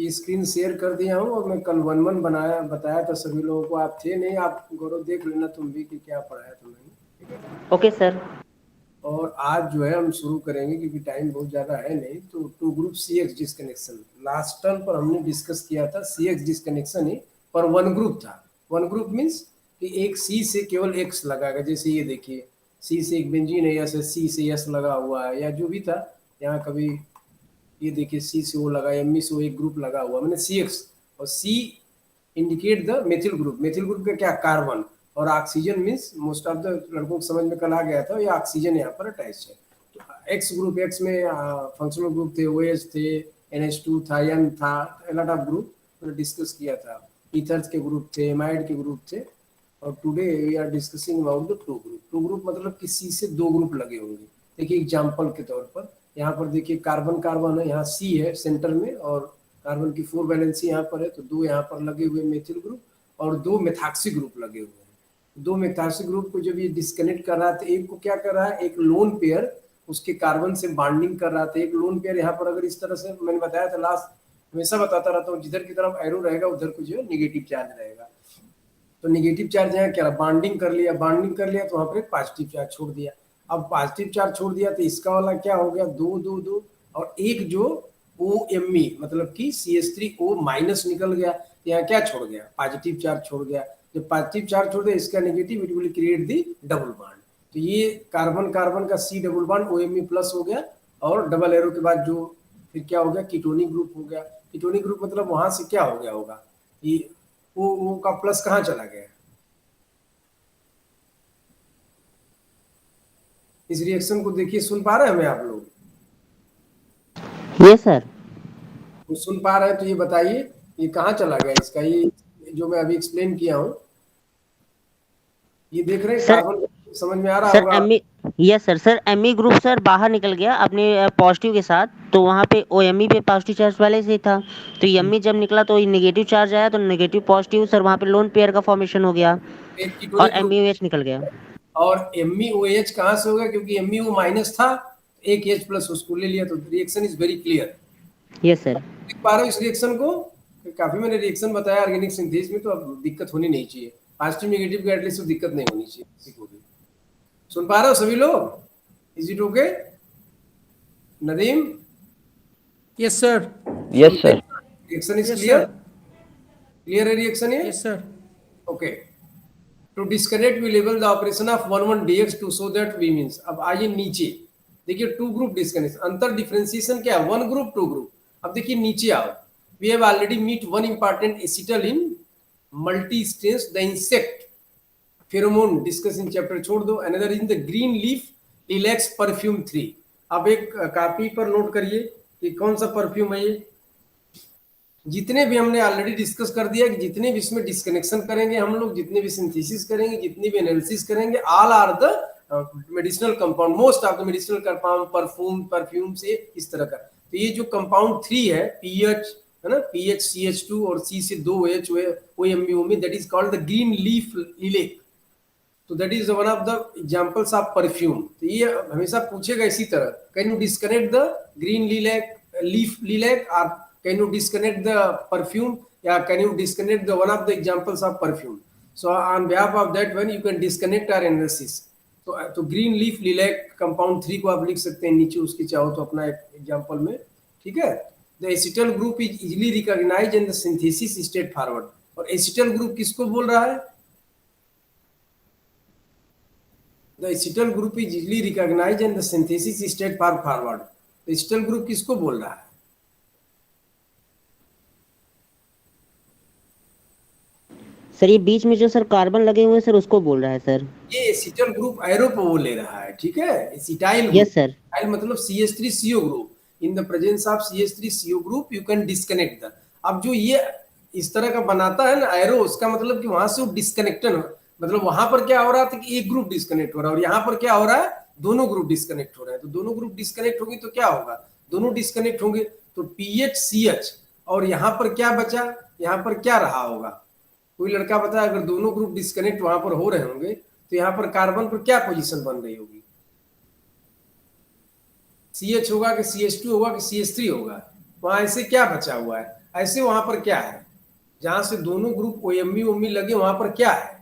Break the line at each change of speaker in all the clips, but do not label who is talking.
ये screen share कर दिया हूँ और मैं कल 1-1 बताया था सभी लोगों को, आप थे नहीं, आप गौरव देख लेना तुम भी कि क्या पढ़ाया था मैंने, ठीक है।
Okay sir.
और आज जो है हम शुरू करेंगे क्योंकि टाइम बहुत ज़्यादा है नहीं, तो two group C X disconnection last term पर हमने डिस्कस किया था। सी एक्स डिस्कनेक्शन ही पर वन ग्रुप था। वन ग्रुप मीन्स कि एक सी से केवल एक्स लगाएगा, जैसे ये देखिए सी से एक बेंजीन है, या सी से एस लगा हुआ है या जो भी था। यहाँ कभी ये देखिए सी से ओ लगा, एम से ओ एक ग्रुप लगा हुआ, मैंने सी एक्स। और C indicate the methyl group. Methyl group का क्या, कार्बन। और oxygen means most of the लड़कों को समझ में कल आ गया था, ये ऑक्सीजन यहाँ पर अटैच है। तो एक्स ग्रुप, एक्स में फंक्शनल ग्रुप थे, ओ एच थे, NH2 था, एन था, लॉट ऑफ ग्रुप मैंने डिस्कस किया था। ईथर्स के ग्रुप थे, एमाइड के ग्रुप थे। और today we are discussing about the two group. Two group मतलब किसी से दो ग्रुप लगे होंगे। देखिए एग्जाम्पल के तौर पर यहाँ पर देखिए कार्बन कार्बन है, यहाँ सी है सेंटर में, और कार्बन की 4 वैलेंसी यहाँ पर है, तो दो यहाँ पर लगे हुए मेथिल ग्रुप और दो मेथाक्सी ग्रुप लगे हुए हैं। दो मेथाक्सी ग्रुप को जब ये डिस्कनेक्ट कर रहा था, एक को क्या कर रहा है, एक लोन पेयर उसके कार्बन से बॉन्डिंग कर रहा था। एक लोन पेयर यहाँ पर अगर इस तरह से, मैंने बताया था लास्ट, हमेशा बताता रहता हूँ, जिधर की तरफ एरो रहेगा उधर को जो है निगेटिव चार्ज रहेगा। तो निगेटिव चार्ज यहाँ क्या, बॉन्डिंग कर लिया, बॉन्डिंग कर लिया तो वहां पर एक पॉजिटिव चार्ज छोड़ दिया। अब पॉजिटिव चार्ज छोड़ दिया तो इसका वाला क्या हो गया, दो दो दो, और एक जो OMe मतलब कि CH3O माइनस निकल गया, यहाँ क्या छोड़ गया, पॉजिटिव चार्ज छोड़ गया। जब पॉजिटिव चार्ज छोड़ दिया इसका negative, it will create the double bond. तो ये कार्बन कार्बन का C double bond OMe plus हो गया, और डबल एरो के बाद जो फिर क्या हो गया, कीटोनिक ग्रुप हो गया। कीटोनिक ग्रुप मतलब वहां से क्या हो गया होगा, ये ओ का प्लस कहाँ चला गया। इस रिएक्शन को देखिए, सुन पा रहे हैं हमें आप लोग?
Yes sir.
तो सुन पा रहे हैं तो ये बताइए ये कहाँ चला गया इसका, ये जो मैं अभी एक्सप्लेन किया हूँ, ये देख रहे हैं
सर
कार्बन, समझ में आ रहा
सर
होगा।
एमी यस सर। सर एमी ग्रुप सर बाहर निकल गया अपने पॉजिटिव के साथ, तो वहाँ पे ओ एमी पे पॉजिटिव चार्ज पहले से ही था, तो एमी जब निकला तो नेगेटिव चार्ज आया, तो नेगेटिव पॉजिटिव सर वहाँ पे लोन पेयर का फॉर्मेशन हो गया
एक
और
कीटोनिक ग्रुप,
एमईओएच निकल गया।
और MeOH कहाँ से होगा, क्योंकि MeO माइनस था, एक H प्लस उसको ले लिया, तो reaction is very clear.
Yes sir.
देख पा रहे हो इस रिएक्शन को, काफी मैंने रिएक्शन बताया ऑर्गेनिक सिंथेसिस में, तो अब दिक्कत होनी नहीं चाहिए। पॉजिटिव नेगेटिव की एटलीस्ट तो दिक्कत नहीं होनी चाहिए किसी को भी। सुन पा रहे हो सभी लोग? Is it okay Nadeem?
Yes sir.
Yes sir.
Reaction is
yes
clear?
Sir.
Clear है रिएक्शन ये?
Yes sir.
Okay. To disconnect we label the operation of 1,1-DX two so that we means. अब आइए नीचे देखिए, टू ग्रुप डिस्कनेक्शन, अंतर differentiation क्या है, one group two group. अब देखिए नीचे आओ, we have already meet one important acetal in multi stage the insect pheromone discuss in chapter छोड़ दो। Another in the green leaf lilacs perfume 3। अब एक कॉपी पर नोट करिए कि कौन सा परफ्यूम है ये। जितने भी हमने ऑलरेडी डिस्कस कर दिया कि जितने भी इसमें डिस्कनेक्शन करेंगे हम लोग, जितने भी सिंथेसिस करेंगे, जितनी भी एनालिसिस करेंगे, all are the medicinal compound, most of the medicinal compound, perfume से इस तरह का। तो ये जो कंपाउंड 3 है, पीएच है ना, पीएच CH2 और सी से 2 OH OMe में, that is called the green leaf lilac. तो that is one of the examples of perfume. तो ये हमेशा पूछेगा इसी तरह, can you disconnect the green lilac leaf lilac, और can you disconnect the perfume, या can you disconnect the one of the examples of perfume. So on behalf of that one you can disconnect or analysis. तो green leaf lilac compound 3 को आप लिख सकते हैं नीचे उसकी, चाहो तो अपना एग्जांपल में, ठीक है। The acetyl group is easily recognised in the synthesis straight forward. और एसिटल ग्रुप किसको बोल रहा है? The acetyl group is easily recognized and the synthesis is straightforward. तो acetyl group किसको बोल रहा है?
सर ये बीच में जो सर कार्बन लगे हुए हैं सर उसको बोल रहा है सर।
ये एसिटल ग्रुप एरो को वो ले रहा है, ठीक है। Acetyl group,
yes sir.
Acetyl मतलब CH3CO group. In the presence of CH3CO group you can disconnect the. अब जो ये इस तरह का बनाता है ना एरो, उसका मतलब कि वहां से वो डिस्कनेक्टेड, मतलब वहां पर क्या हो रहा था कि एक ग्रुप डिस्कनेक्ट हो रहा है, और यहाँ पर क्या हो रहा है, दोनों ग्रुप डिस्कनेक्ट हो रहे हैं। तो दोनों ग्रुप डिस्कनेक्ट होंगे तो क्या होगा, दोनों डिस्कनेक्ट होंगे तो PHCH, और यहाँ पर क्या बचा, यहाँ पर क्या रहा होगा, कोई लड़का बताया, अगर दोनों ग्रुप डिस्कनेक्ट वहां पर हो रहे होंगे तो यहाँ पर कार्बन पर क्या पोजीशन बन रही होगी, CH होगा कि CH2 होगा कि CH3 होगा, वहां ऐसे क्या बचा हुआ है, ऐसे वहां पर क्या है, जहां से दोनों ग्रुप ओएमबी ओमी लगे वहां पर क्या है,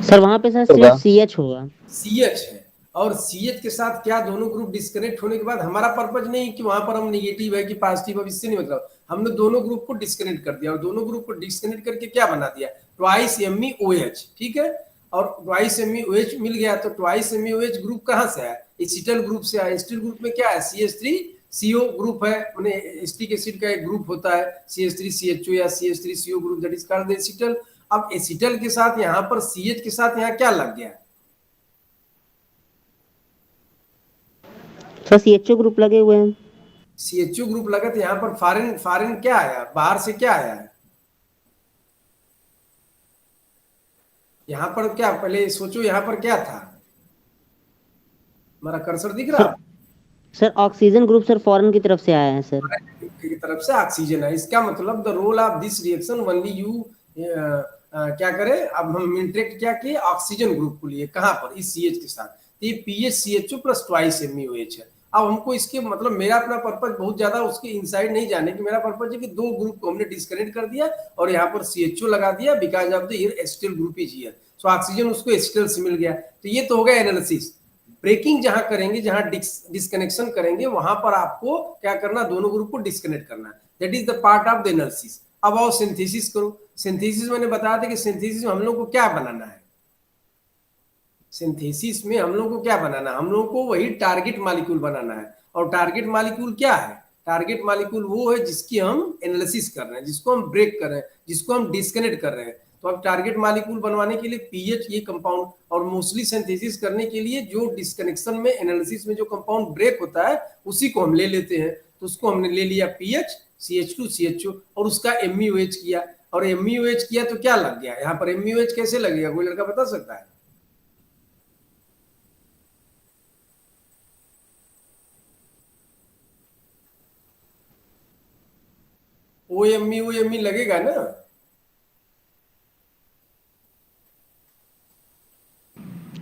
सर वहाँ पे सर सिर्फ
होगा।
CH होगा।
सी एच है। और सी एच के साथ क्या दोनों ग्रुप डिस्कनेक्ट होने के बाद हमारा पर्पज नहीं कि वहां पर हम निगेटिव है कि पॉजिटिव है, इससे नहीं मतलब, हमने दोनों ग्रुप को डिस्कनेक्ट कर दिया और दोनों ग्रुप को डिस्कनेक्ट करके क्या बना दिया, ट्वाइस एमई ओ एच, ठीक है। और ट्वाइस एमई ओ एच मिल गया, तो twice ME O H group कहाँ से आया, एसिटल ग्रुप से आया। एसिटल ग्रुप में क्या है, CH3 CO ग्रुप है, एसिटिक एसिड का एक ग्रुप होता है CH3 CHO या CH3 CO group, that is called acetyl. अब एसिटल के साथ यहाँ पर CH के साथ यहाँ क्या लग गया,
सर CHO ग्रुप लगे हुए हैं।
CHO ग्रुप लगा, तो यहाँ पर फॉरेन फॉरेन क्या आया, बाहर से क्या आया है, यहाँ पर क्या, पहले सोचो यहाँ पर क्या था, हमारा कर्सर दिख रहा,
sir sir oxygen group sir foreign की तरफ से आया है सर।
की तरफ से ऑक्सीजन है। इसका मतलब the role of this reaction only you क्या करे, अब हम इंटरेक्ट क्या किए, ऑक्सीजन ग्रुप को लिए, कहां पर, इस CH के साथ, तो ये pH CHO plus twice MeOH है। अब हमको इसके मतलब, मेरा अपना पर्पज बहुत ज्यादा उसके इनसाइड नहीं जाने की, मेरा पर्पज है कि दो ग्रुप को हमने डिस्कनेक्ट कर दिया और यहाँ पर CHO लगा दिया, because of the acetyl group is here, so oxygen उसको एसिटल से मिल गया। तो ये तो हो गया एनालिसिस। ब्रेकिंग जहां करेंगे, जहां डिस्कनेक्शन करेंगे, वहां पर आपको क्या करना, दोनों ग्रुप को डिस्कनेक्ट करना, that is the part of the analysis. अब आओ सिंथेसिस करो। सिंथेसिस मैंने बताया था कि सिंथेसिस में हम लोग को क्या बनाना है, सिंथेसिस में हम लोग को क्या बनाना है, हम लोग को वही टारगेट मॉलिक्यूल बनाना है। और टारगेट मॉलिक्यूल क्या है, टारगेट मॉलिक्यूल वो है जिसकी हम एनालिसिस कर रहे हैं, जिसको हम ब्रेक कर रहे हैं, जिसको हम डिस्कनेक्ट कर रहे हैं। तो अब टारगेट मॉलिक्यूल बनवाने के लिए पीएच ये कंपाउंड, और मोस्टली सिंथेसिस करने के लिए जो डिस्कनेक्शन में एनालिसिस में जो कंपाउंड ब्रेक होता है उसी को हम ले लेते हैं। तो उसको हमने ले लिया पीएच CH2 CHO और उसका MeOH किया, और MeOH किया तो क्या लग गया, यहाँ पर MeOH कैसे लगेगा, कोई लड़का बता सकता है, OMe लगेगा ना,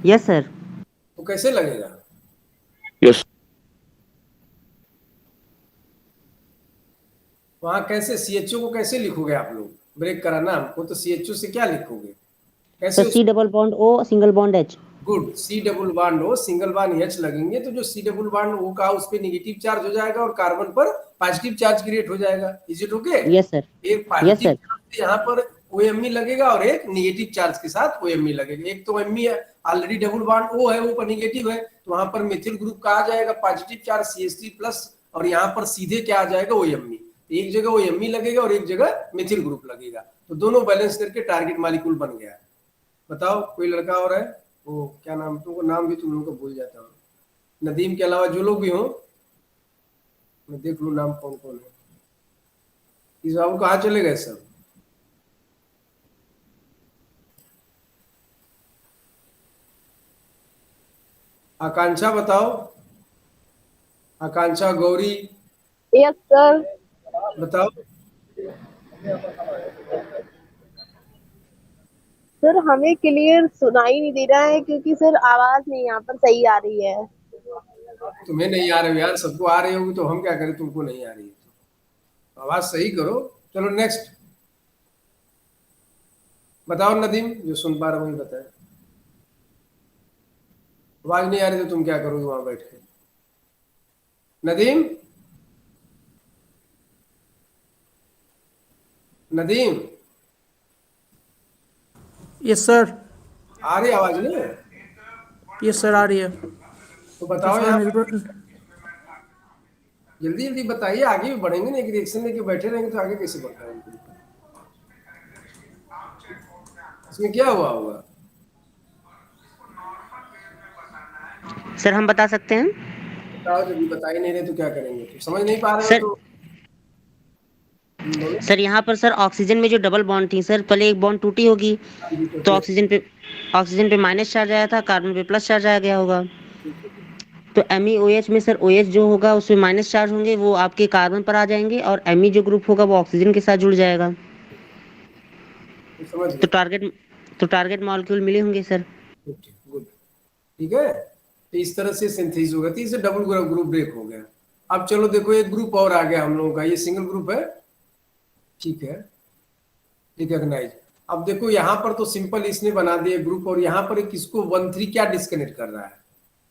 यस सर।
तो कैसे लगेगा,
यस।
वहां कैसे CHO को कैसे लिखोगे आप लोग, ब्रेक कराना हमको तो CHO से क्या लिखोगे,
सर
कैसे
C double bond O single bond H।
Good, C double bond O single bond H लगेंगे, तो जो C डबल बॉन्ड O का उस पे नेगेटिव चार्ज हो जाएगा और कार्बन पर पॉजिटिव चार्ज क्रिएट हो जाएगा। Is it okay,
yes sir.
एक
यस
पॉजिटिव
सर।
चार्ज यहाँ पर OMe लगेगा और एक नेगेटिव चार्ज के साथ OMe लगेगा। एक तो ME already double bond O है, वो पर नेगेटिव है, तो वहां पर मेथिल ग्रुप का आ जाएगा पॉजिटिव चार्ज CH3 प्लस, और यहाँ पर सीधे क्या आ जाएगा OMe। एक जगह OMe लगेगा और एक जगह मेथिल ग्रुप लगेगा, तो दोनों बैलेंस करके टारगेट मॉलिक्यूल बन गया। बताओ कोई लड़का और है, वो क्या नाम, तुमको नाम भी तुम लोगों को भूल जाता हूँ, नदीम के अलावा जो लोग भी हो, मैं देख लू नाम कौन कौन है। इस बाबू कहाँ चले गए सब, आकांक्षा बताओ, आकांक्षा, गौरी
यस सर।
बताओ।
सर हमें क्लियर सुनाई नहीं दे रहा है क्योंकि सर आवाज नहीं यहाँ पर सही आ रही है।
तुम्हें नहीं आ रही यार, सबको आ रही होगी तो हम क्या करें, तुमको नहीं आ रही है तो आवाज सही करो। चलो नेक्स्ट बताओ नदीम, जो सुन पा रहे हो वही बताए। आवाज नहीं आ रही तो तुम क्या करोगे वहां बैठ के, नदीम, नदीम
यस सर।
आ रही आवाज नहीं,
यस सर आ रही है।
तो बताओ
सर
यहाँ,
नेटवर्क।
जल्दी जल्दी बताइए, आगे भी बढ़ेंगे ना, एक रिएक्शन लेके बैठे रहेंगे तो आगे कैसे बढ़ पाएंगे, इसमें क्या हुआ होगा।
सर हम बता सकते हैं।
बताओ, जब बता ही नहीं रहे तो क्या करेंगे, तो समझ नहीं पा रहे हो
सर
तो बोलो।
सर यहाँ पर सर ऑक्सीजन में जो डबल बॉन्ड थी सर, पहले एक बॉन्ड टूटी होगी, तो ऑक्सीजन पे माइनस चार्ज आया था, कार्बन पे प्लस चार्ज आ गया होगा। तो MeOH में सर OH जो होगा उसमें माइनस चार्ज होंगे, वो आपके कार्बन पर आ जाएंगे, और Me जो ग्रुप होगा वो ऑक्सीजन के साथ जुड़ जाएगा।
समझ
तो
गए,
टारगेट मॉलिक्यूल मिले होंगे सर।
गुड, ठीक है, तो इस तरह से सिंथेसिस होगा, तो इससे डबल ग्रुप ब्रेक हो गया। अब चलो देखो एक ग्रुप और आ गया हम लोगों का, ये सिंगल ग्रुप है, ठीक है, रिकॉग्नाइज। अब देखो यहाँ पर तो सिंपल इसने बना दिया ग्रुप, और यहाँ पर किसको 1 3 क्या डिस्कनेक्ट कर रहा है,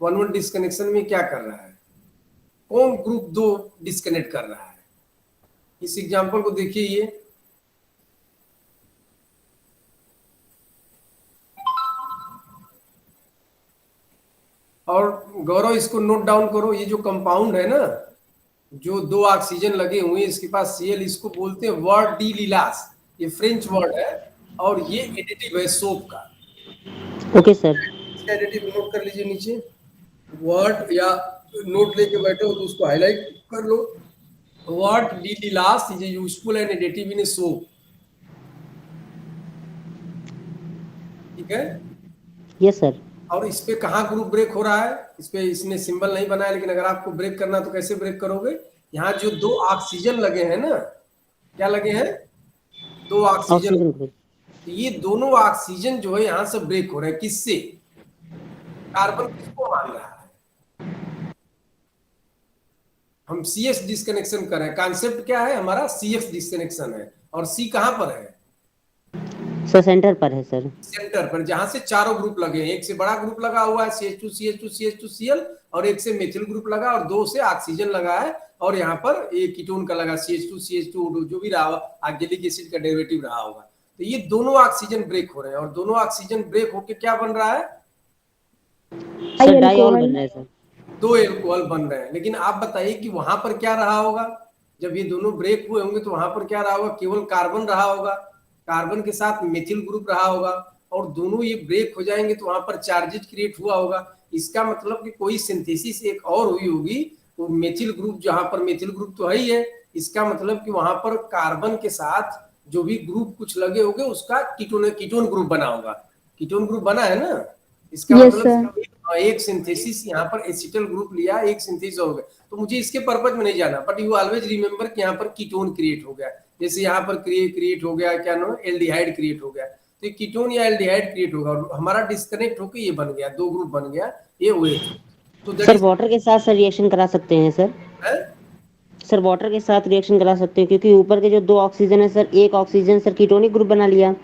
1 1 डिस्कनेक्शन में क्या कर रहा है, कौन ग्रुप 2 डिस्कनेक्ट कर रहा है। इस एग्जांपल को देखिए, ये और गौरव इसको नोट डाउन करो, ये जो कंपाउंड है ना, जो 2 ऑक्सीजन लगे हुए हैं इसके पास Cl, इसको बोलते हैं वर्ड डी लीलास, ये फ्रेंच वर्ड है, और ये एडिटिव है सोप का।
Okay sir.
इसका एडिटिव नोट कर लीजिए नीचे, वर्ड या नोट लेके बैठे हो तो उसको हाईलाइट कर लो। Word D lilac is useful and additive in soap, ठीक है।
Yes sir.
और इस पे कहाँ ग्रुप ब्रेक हो रहा है, इस पे इसने सिंबल नहीं बनाया, लेकिन अगर आपको ब्रेक करना तो कैसे ब्रेक करोगे, यहाँ जो 2 ऑक्सीजन लगे हैं ना, क्या लगे हैं, 2 ऑक्सीजन,
ऑक्सीजन ग्रुप।
तो ये दोनों ऑक्सीजन जो है यहाँ से ब्रेक हो रहे हैं, किससे, कार्बन किसको मान रहा है, हम CS डिस्कनेक्शन कर रहे हैं, कॉन्सेप्ट क्या है हमारा, CS डिस्कनेक्शन है, और C कहाँ पर है,
सर सेंटर पर है सर।
सेंटर पर, जहां से चारों ग्रुप लगे हैं, एक से बड़ा ग्रुप लगा हुआ है CH2 CH2 CH2 Cl, और एक से मेथिल ग्रुप लगा, और 2 से ऑक्सीजन लगा है, और यहाँ पर एक कीटोन का लगा CH2 CH2 जो भी रहा ऑक्जेलिक एसिड का डेरिवेटिव रहा होगा। तो ये दोनों ऑक्सीजन ब्रेक हो रहे हैं, और दोनों ऑक्सीजन ब्रेक होके क्या बन रहा है,
सर डाइऑल बन रहा है सर।
2 एल्कोहल बन रहे हैं। लेकिन आप बताइए कि वहां पर क्या रहा होगा, जब ये दोनों ब्रेक हुए होंगे तो वहां पर क्या रहा होगा, केवल कार्बन रहा होगा, कार्बन के साथ मेथिल ग्रुप रहा होगा, और दोनों ये ब्रेक हो जाएंगे तो वहां पर चार्जेज क्रिएट हुआ होगा। इसका मतलब कि कोई सिंथेसिस एक और हुई होगी, वो मेथिल ग्रुप, जहां पर मेथिल ग्रुप तो है ही है, इसका मतलब कि वहां पर कार्बन के साथ जो भी ग्रुप कुछ लगे होंगे उसका कीटोन ग्रुप बना होगा, कीटोन ग्रुप बना है ना, इसका मतलब एक सिंथेसिस यहाँ पर एसिटल ग्रुप लिया, एक सिंथेसिस हो गया। तो मुझे इसके पर्पज में नहीं जाना, बट यू ऑलवेज रिमेंबर कि यहाँ पर कीटोन क्रिएट हो गया, जैसे यहाँ पर क्रिएट हो गया, क्या नाम, एल्डिहाइड क्रिएट हो गया, तो कीटोन या एल्डिहाइड क्रिएट होगा, और हमारा डिस्कनेक्ट होकर ये बन गया, 2 ग्रुप बन गया, ये OH। तो
सर वाटर के साथ सर रिएक्शन करा सकते हैं सर, सर वाटर के साथ रिएक्शन करा सकते हैं, क्योंकि ऊपर के जो 2 ऑक्सीजन है सर, एक ऑक्सीजन सर कीटोनिक ग्रुप बना लिया,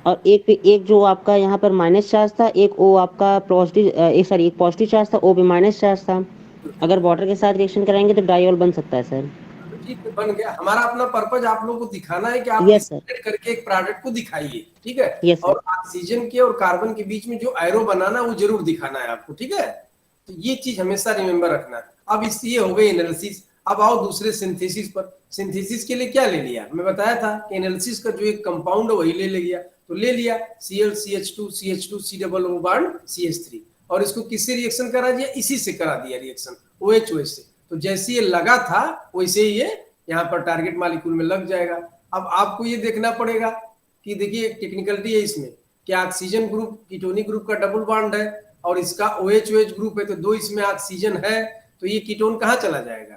और एक जो आपका यहाँ पर माइनस चार्ज था, एक ओ आपका पॉजिटिव, एक पॉजिटिव चार्ज था, ओ भी माइनस चार्ज था। अगर वाटर के साथ रिएक्शन कराएंगे तो डाइऑल बन सकता है सर।
ठीक है, बन गया। हमारा अपना पर्पज आप लोगों को दिखाना है कि आप डिस्कनेक्ट करके एक प्रोडक्ट को दिखाइए, ठीक है, और ऑक्सीजन के और कार्बन के बीच में जो एरो बनाना वो जरूर दिखाना है आपको, ठीक है। तो ये चीज हमेशा रिमेंबर रखना है। अब इस ये हो गई एनालिसिस, अब आओ दूसरे सिंथेसिस पर। सिंथेसिस के लिए क्या ले लिया, मैं बताया था कि एनालिसिस का जो एक कंपाउंड है वही ले लिया, तो ले लिया Cl CH2 CH2 C double O bond CH3, और इसको किससे रिएक्शन करा दिया, इसी से करा दिया रिएक्शन, OH से। तो जैसे ये लगा था वैसे ही ये यहाँ पर टारगेट मॉलिक्यूल में लग जाएगा। अब आपको ये देखना पड़ेगा कि देखिए टेक्निकलिटी है इसमें कि ऑक्सीजन ग्रुप कीटोनिक ग्रुप का डबल बॉन्ड है, और इसका OH ग्रुप है, तो 2 इसमें ऑक्सीजन है, तो ये कीटोन कहाँ चला जाएगा,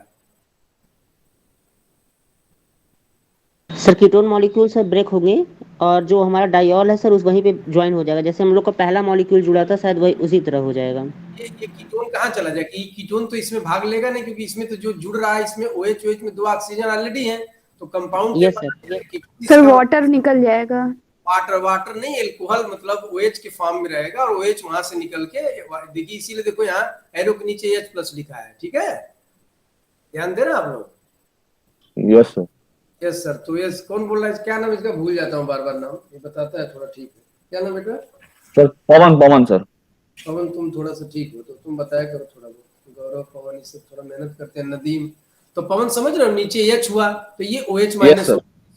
sir ketone molecule sir break होंगे, और जो हमारा डाइऑल है सर उस वहीं पे ज्वाइन हो जाएगा, जैसे हम लोग का पहला मॉलिक्यूल जुड़ा था शायद वही उसी तरह हो जाएगा।
ये कीटोन कहाँ चला जाएगा, ये कीटोन तो इसमें भाग लेगा नहीं, क्योंकि इसमें तो जो जुड़ रहा है इसमें OH में 2 ऑक्सीजन ऑलरेडी हैं, तो कंपाउंड
सर वाटर निकल जाएगा,
वाटर नहीं, एल्कोहल मतलब OH के फॉर्म में रहेगा, और OH वहां से निकल के देखिए, इसीलिए देखो यहाँ एरो के नीचे H+ लिखा है, ठीक है, ध्यान देना आप लोग।
Yes sir.
Yes sir. तो यस, कौन बोल रहा है, क्या नाम इसका, भूल जाता हूँ बार बार नाम, ये बताता है थोड़ा, ठीक है, क्या नाम बेटा,
सर पवन सर।
पवन, तुम थोड़ा सा ठीक हो तो तुम बताया करो थोड़ा बहुत, गौरव पवन इससे थोड़ा मेहनत करते हैं, नदीम। तो पवन समझ रहे हो, नीचे H हुआ तो ये OH माइनस,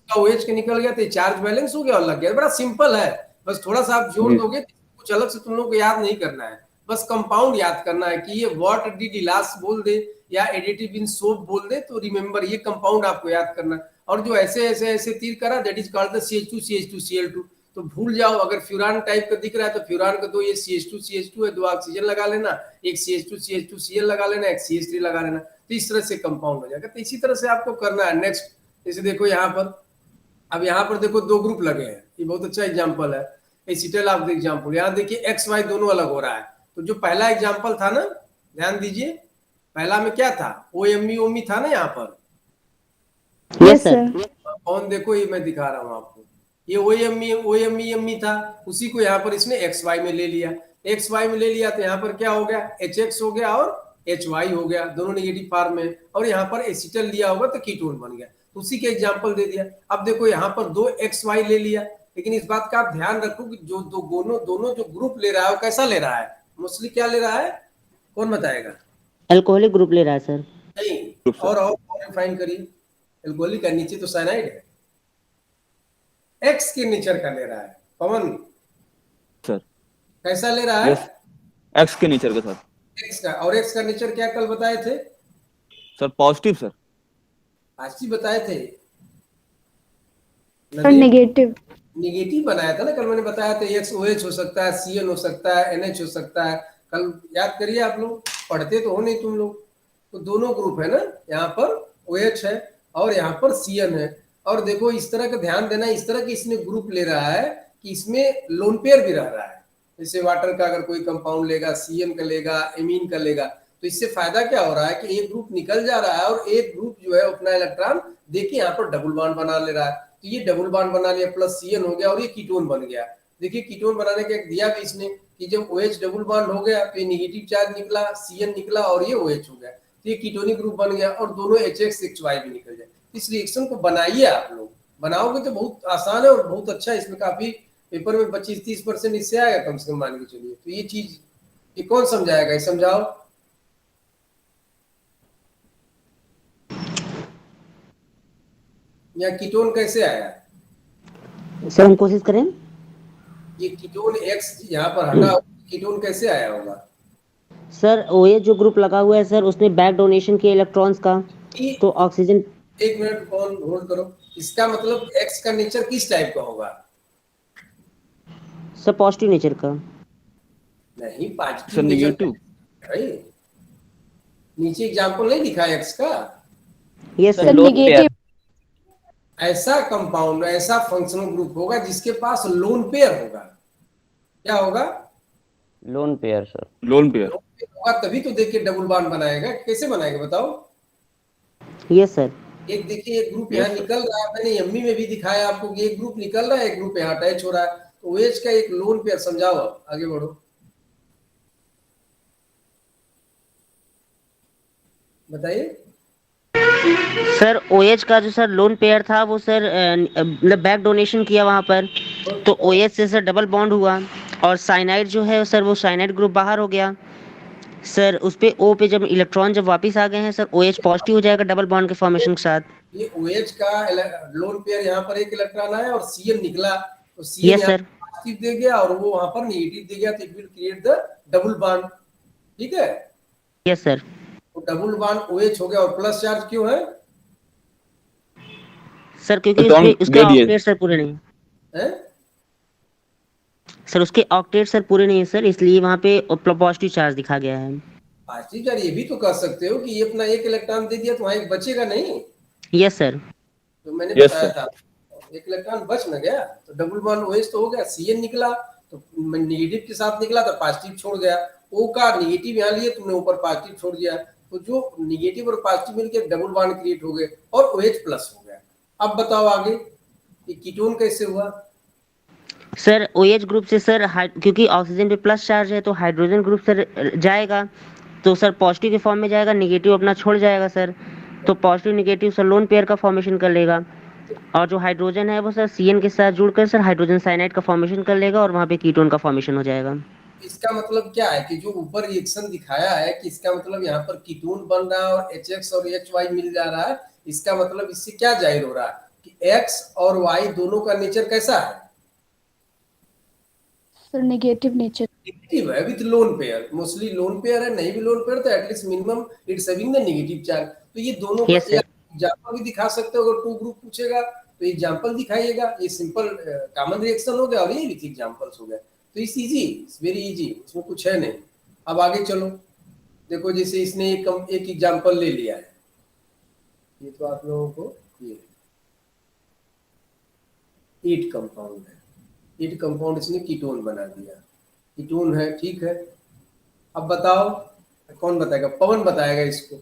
OH के निकल गया तो चार्ज बैलेंस हो गया और लग गया, बड़ा सिंपल है, बस थोड़ा सा आप जोड़ दोगे, कुछ अलग से तुम लोग को याद नहीं करना है, बस कंपाउंड याद करना है कि ये व्हाट डिड लीलास बोल दे या एडिटिव इन सोप बोल दे, तो रिमेंबर ये कंपाउंड आपको याद करना। और जो ऐसे ऐसे ऐसे तीर करा, that is called the CH2 CH2 Cl2, तो भूल जाओ, अगर फ्यूरान टाइप का दिख रहा है तो फ्यूरान का 2 ये CH2 CH2 है, 2 ऑक्सीजन लगा लेना, एक CH2 CH2 Cl लगा लेना, एक CH3 लगा लेना, तो इस तरह से कंपाउंड हो जाएगा। तो इसी तरह से आपको करना है। नेक्स्ट जैसे देखो यहाँ पर, अब यहाँ पर देखो 2 ग्रुप लगे हैं, ये बहुत अच्छा एग्जाम्पल है, एसिटल ऑफ द एग्जाम्पल। यहाँ देखिए XY दोनों अलग हो रहा है, तो जो पहला एग्जाम्पल था ना, ध्यान दीजिए, पहला में क्या था, ओएमई ओमी था ना यहाँ पर।
Yes sir.
कौन, देखो ये मैं दिखा रहा हूँ आपको, ये ओएमई था, उसी को यहाँ पर इसने एक्स वाई में ले लिया। एक्स वाई में ले लिया तो यहाँ पर क्या हो गया, एच एक्स हो गया और एच वाई हो गया, दोनों नेगेटिव फॉर्म में। और यहाँ पर एसिटल लिया होगा तो कीटोन बन गया, तो उसी के एग्जाम्पल दे दिया। अब देखो यहाँ पर दो एक्स वाई ले लिया, लेकिन इस बात का आप ध्यान रखो कि जो दोनों जो ग्रुप ले रहा है वो कैसा ले रहा है, मोस्टली क्या ले रहा है, कौन बताएगा।
अल्कोहलिक ग्रुप ले रहा है सर।
नहीं, और रिफाइन करिए, एल्कोहलिक का नीचे तो साइनाइड है, एक्स के नेचर का ले रहा है। पवन
सर
कैसा ले रहा है,
यस, एक्स के नेचर के साथ।
एक्स का, और एक्स का नेचर क्या कल बताए थे,
सर पॉजिटिव सर।
आज ही बताए थे,
नेगेटिव
निगेटिव बनाया था ना कल, मैंने बताया था एक्स ओ एच हो सकता है, सी एन हो सकता है, एन एच हो सकता है। कल याद करिए, आप लोग पढ़ते तो हो नहीं तुम लोग। तो दोनों ग्रुप है ना, यहाँ पर ओ एच है और यहाँ पर सी एन है। और देखो इस तरह का ध्यान देना, इस तरह की इसने ग्रुप ले रहा है कि इसमें लोन पेयर भी रह रहा है। जैसे वाटर का अगर कोई कंपाउंड लेगा, सी एन का लेगा, एमीन का लेगा, तो इससे फायदा क्या हो रहा है कि एक ग्रुप निकल जा रहा है और एक ग्रुप जो है अपना इलेक्ट्रॉन देखिए यहाँ पर डबल बॉन्ड बना ले रहा है। तो ये डबल बॉन्ड बना लिया, प्लस सी एन हो गया और ये कीटोन बन गया। देखिए कीटोन बनाने का एक दिया भी इसने कि जब OH डबल बॉन्ड हो गया तो ये नेगेटिव चार्ज निकला, Cn निकला और ये OH हो गया, तो ये कीटोनिक ग्रुप बन गया और दोनों HX HY भी निकल जाए। इस रिएक्शन को बनाइए, आप लोग बनाओगे तो बहुत आसान है और बहुत अच्छा है। इसमें काफी पेपर में 25-30% इससे आएगा कम से कम, मान के चलिए। तो ये चीज ये कौन समझाएगा, ये समझाओ। या कीटोन कैसे आया,
सर हम कोशिश करें।
ये कीटोन X यहाँ पर हटा, कीटोन कैसे आया होगा।
सर OH जो ग्रुप लगा हुआ है सर, उसने बैक डोनेशन किया इलेक्ट्रॉन्स का, तो ऑक्सीजन।
एक मिनट कौन होल्ड करो, इसका मतलब X का नेचर किस टाइप का होगा।
सर पॉजिटिव नेचर का।
नहीं,
सर
पॉजिटिव
नेगेटिव।
भाई, नीचे एग्जांपल नहीं लिखा है X का।
Yes
sir
sir.
Lone pair.
ऐसा कंपाउंड, ऐसा फंक्शनल ग्रुप होगा जिसके पास लोन पेयर होगा। क्या होगा,
lone pair sir.
Lone pair.
Lone pair होगा तभी तो देखिए डबल बॉन्ड बनाएगा। कैसे बनाएगा बताओ।
Yes sir.
एक देखिए, एक ग्रुप यहाँ निकल रहा है, मैंने एमई में भी दिखाया आपको कि एक ग्रुप निकल रहा है, एक ग्रुप यहाँ अटैच हो रहा है। तो OH का एक लोन पेयर, समझाओ, अब आगे बढ़ो, बताइए।
सर OH का जो सर लोन पेयर था वो सर मतलब बैक डोनेशन किया वहां पर, तो OH से सर डबल बॉन्ड हुआ और साइनाइड जो है सर वो साइनाइड ग्रुप बाहर हो गया सर। उस पे O पे जब इलेक्ट्रॉन जब वापस आ गए हैं सर, OH पॉजिटिव हो जाएगा डबल बॉन्ड के फॉर्मेशन के साथ।
ये OH का लोन पेयर यहाँ पर एक इलेक्ट्रॉन आया और Cn निकला, तो Cn
यस
यहाँ
सर।
पॉजिटिव दे गया और वो वहां पर नेगेटिव दे गया, तो it will create the double bond. ठीक है,
यस सर।
तो डबल बॉन्ड OH हो गया। और प्लस चार्ज क्यों है,
सर क्योंकि
इलेक्ट्रॉन
उसके उसके
दे दिए।
ऑक्टेट सर पूरे नहीं
हैं?
सर, उसके ऑक्टेट सर पूरे नहीं है सर, इसलिए वहां पे पॉजिटिव चार्ज दिखा गया है।
पॉजिटिव चार्ज, ये भी तो कर सकते हो कि ये अपना एक इलेक्ट्रॉन दे दिया तो वहां एक बचेगा नहीं,
यस सर।
तो मैंने
यस
बताया
सर।
था एक इलेक्ट्रॉन बच न गया, तो डबल बॉन्ड OH तो हो गया। Cn निकला तो नेगेटिव के साथ निकला तो पॉजिटिव छोड़ गया, O का नेगेटिव यहाँ लिए तुमने ऊपर पॉजिटिव छोड़ दिया, तो जो नेगेटिव और पॉजिटिव मिलकर डबल बॉन्ड क्रिएट हो गए और OH प्लस हो गया। अब बताओ आगे ये कीटोन कैसे हुआ।
सर OH ग्रुप से सर क्योंकि ऑक्सीजन पे प्लस चार्ज है तो हाइड्रोजन ग्रुप सर जाएगा, तो सर पॉजिटिव के फॉर्म में जाएगा, नेगेटिव अपना छोड़ जाएगा सर, तो positive negative sir lone pair का फॉर्मेशन कर लेगा। और जो हाइड्रोजन है वो सर Cn के साथ जुड़कर सर हाइड्रोजन साइनाइड का फॉर्मेशन कर लेगा और वहां पे कीटोन का फॉर्मेशन हो जाएगा।
इसका मतलब क्या है कि जो ऊपर रिएक्शन दिखाया है कि इसका मतलब यहाँ पर कीटोन बन रहा है और HX और HY मिल जा रहा है, इसका मतलब इससे क्या जाहिर हो रहा है कि X और Y दोनों का नेचर कैसा है,
सर नेगेटिव नेचर।
नेगेटिव है with lone pair. Mostly lone pair है, नहीं भी लोन पेयर तो at least minimum it's having the negative charge. तो ये दोनों का
यस सर।
एग्जांपल भी दिखा सकते हो, अगर टू ग्रुप पूछेगा तो एग्जांपल दिखाइएगा। ये सिंपल कॉमन रिएक्शन हो गया और ये विथ एग्जांपल्स हो गया, तो it's easy, it's very easy, इसमें कुछ है नहीं। अब आगे चलो, देखो जैसे इसने एक एग्जांपल ले लिया है, ये तो आप लोगों को ये ईट कंपाउंड है, ईट कंपाउंड इसने कीटोन बना दिया, कीटोन है, ठीक है। अब बताओ कौन बताएगा? पवन बताएगा इसको।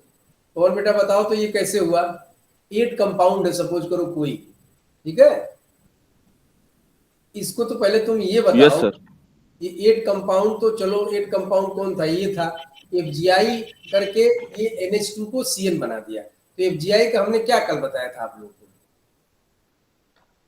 पवन बेटा बताओ तो ये कैसे हुआ? 8 कंपाउंड है सपोज करो कोई, ठीक है? इसको तो पहले तुम ये
यस
बताओ,
सर।
ये 8 कंपाउंड तो चलो 8 कंपाउंड कौन था? ये था FgI करके, ये NH2 को CN बना दिया। तो FgI का हमने क्या कल बताया था आप लोग को?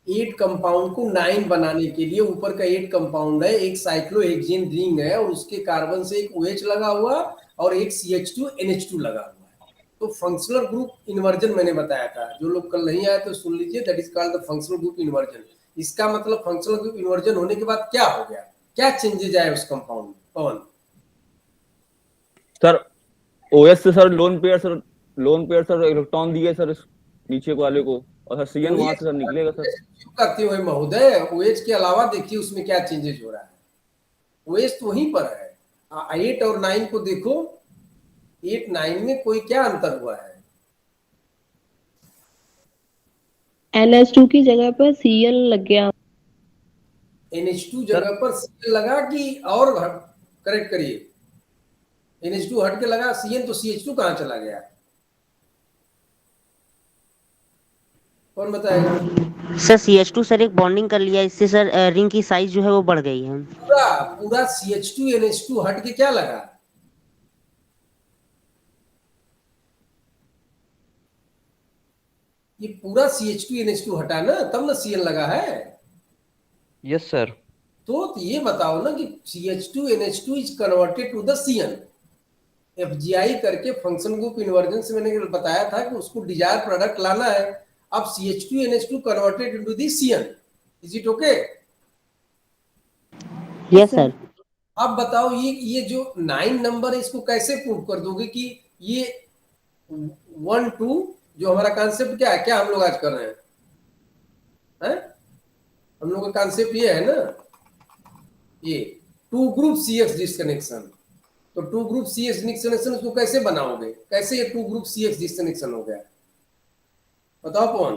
8 कंपाउंड को 9 बनाने के लिए ऊपर का 8 कंपाउंड है, एक साइक्लोहेक्सेन रिंग है और उसके कार्बन से एक OH लगा हुआ और एक CH2 NH2 लगा हुआ है। तो फंक्शनल ग्रुप इन्वर्जन मैंने बताया था, जो लोग कल नहीं आए तो सुन लीजिए, that is called the functional group inversion. इसका मतलब फंक्शनल ग्रुप इन्वर्जन होने के बाद क्या हो गया, क्या चेंजेज आए उस कंपाउंड में? पवन
सर OH से sir lone pair sir electron दिए सर इस नीचे वाले को, और सर CN वहां से सर निकलेगा सर।
क्यों करते हुए महोदय, OH के अलावा देखिए उसमें क्या चेंजेज हो रहा है। OH तो वहीं पर है, 8 और 9 को देखो, 8 9 में कोई क्या अंतर हुआ है?
NH2 की जगह पर Cl लग गया।
NH2 जगह पर Cl लगा कि और करेक्ट करिए, NH2 हट के लगा CN, तो CH2 कहां चला गया? कौन बताएगा?
सर CH2 सर एक बॉन्डिंग कर लिया, इससे सर रिंग की साइज जो है वो बढ़ गई है।
पूरा पूरा CH2 NH2 हट के क्या लगा? ये पूरा CH2 NH2 हटा ना, तब ना CN लगा है।
Yes sir.
तो ये बताओ ना कि CH2 NH2 is converted to the CN। FgI करके फंक्शन ग्रुप इन्वर्जन से मैंने बताया था कि उसको डिजायर प्रोडक्ट लाना है। अब CH2 NH2 converted into the CN, is it okay?
Yes sir.
अब बताओ ये जो 9 नंबर है इसको कैसे प्रूव कर दोगे कि ये 1 2, जो हमारा कॉन्सेप्ट क्या है, क्या हम लोग आज कर रहे हैं? हम लोग का कॉन्सेप्ट ये है ना, ये 2 ग्रुप CX डिस्कनेक्शन। तो 2 ग्रुप CX डिस्कनेक्शन उसको कैसे बनाओगे? कैसे ये 2 ग्रुप CX डिस्कनेक्शन हो गया? बताओ कौन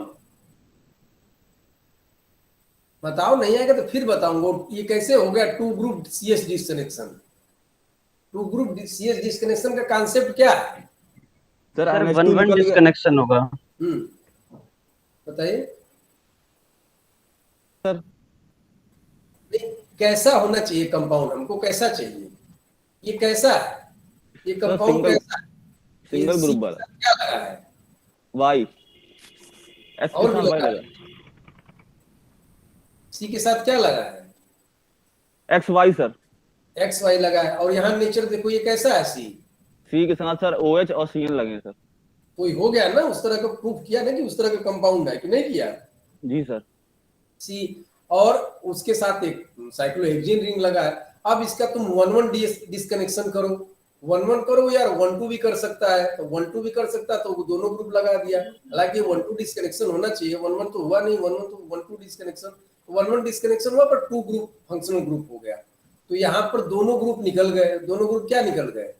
बताओ, नहीं आएगा तो फिर बताऊंगा ये कैसे हो गया 2 group CH disconnection. 2 group CH disconnection का कॉन्सेप्ट क्या है?
सर
सर
NH2
वन
निकल गया
डिस्कनेक्शन होगा।
बताइए
सर।
नहीं, कैसा होना चाहिए कंपाउंड? हमको कैसा चाहिए? ये कैसा है? ये कंपाउंड
सिंगल
कैसा है?
सिंगल
ये
ग्रुप
C
वाला
क्या लगा है?
Y, S के
और भी
साथ Y
लगा है,
लगा,
C के साथ क्या लगा है?
XY sir.
XY लगा है। और यहाँ नेचर देखो, ये कैसा है?
C के साथ सर OH और CN लगे हैं सर।
कोई हो गया ना, उस तरह का प्रूफ किया ना कि उस तरह का कंपाउंड है कि नहीं किया?
जी सर।
सी और उसके साथ एक साइक्लोहेक्सेन रिंग लगा है। अब इसका तुम 1 1 डिस्कनेक्शन करो, 1 1 करो यार, 1 2 भी कर सकता है, तो 1 2 भी कर सकता है, तो वो दोनों ग्रुप लगा दिया। हालांकि 1 2 डिस्कनेक्शन होना चाहिए, 1 1 तो हुआ नहीं, 1 1 तो 1 2 डिस्कनेक्शन, 1 1 डिस्कनेक्शन हुआ पर 2 ग्रुप फंक्शनल ग्रुप हो गया। तो यहाँ पर दोनों ग्रुप निकल गए। दोनों ग्रुप क्या निकल गए?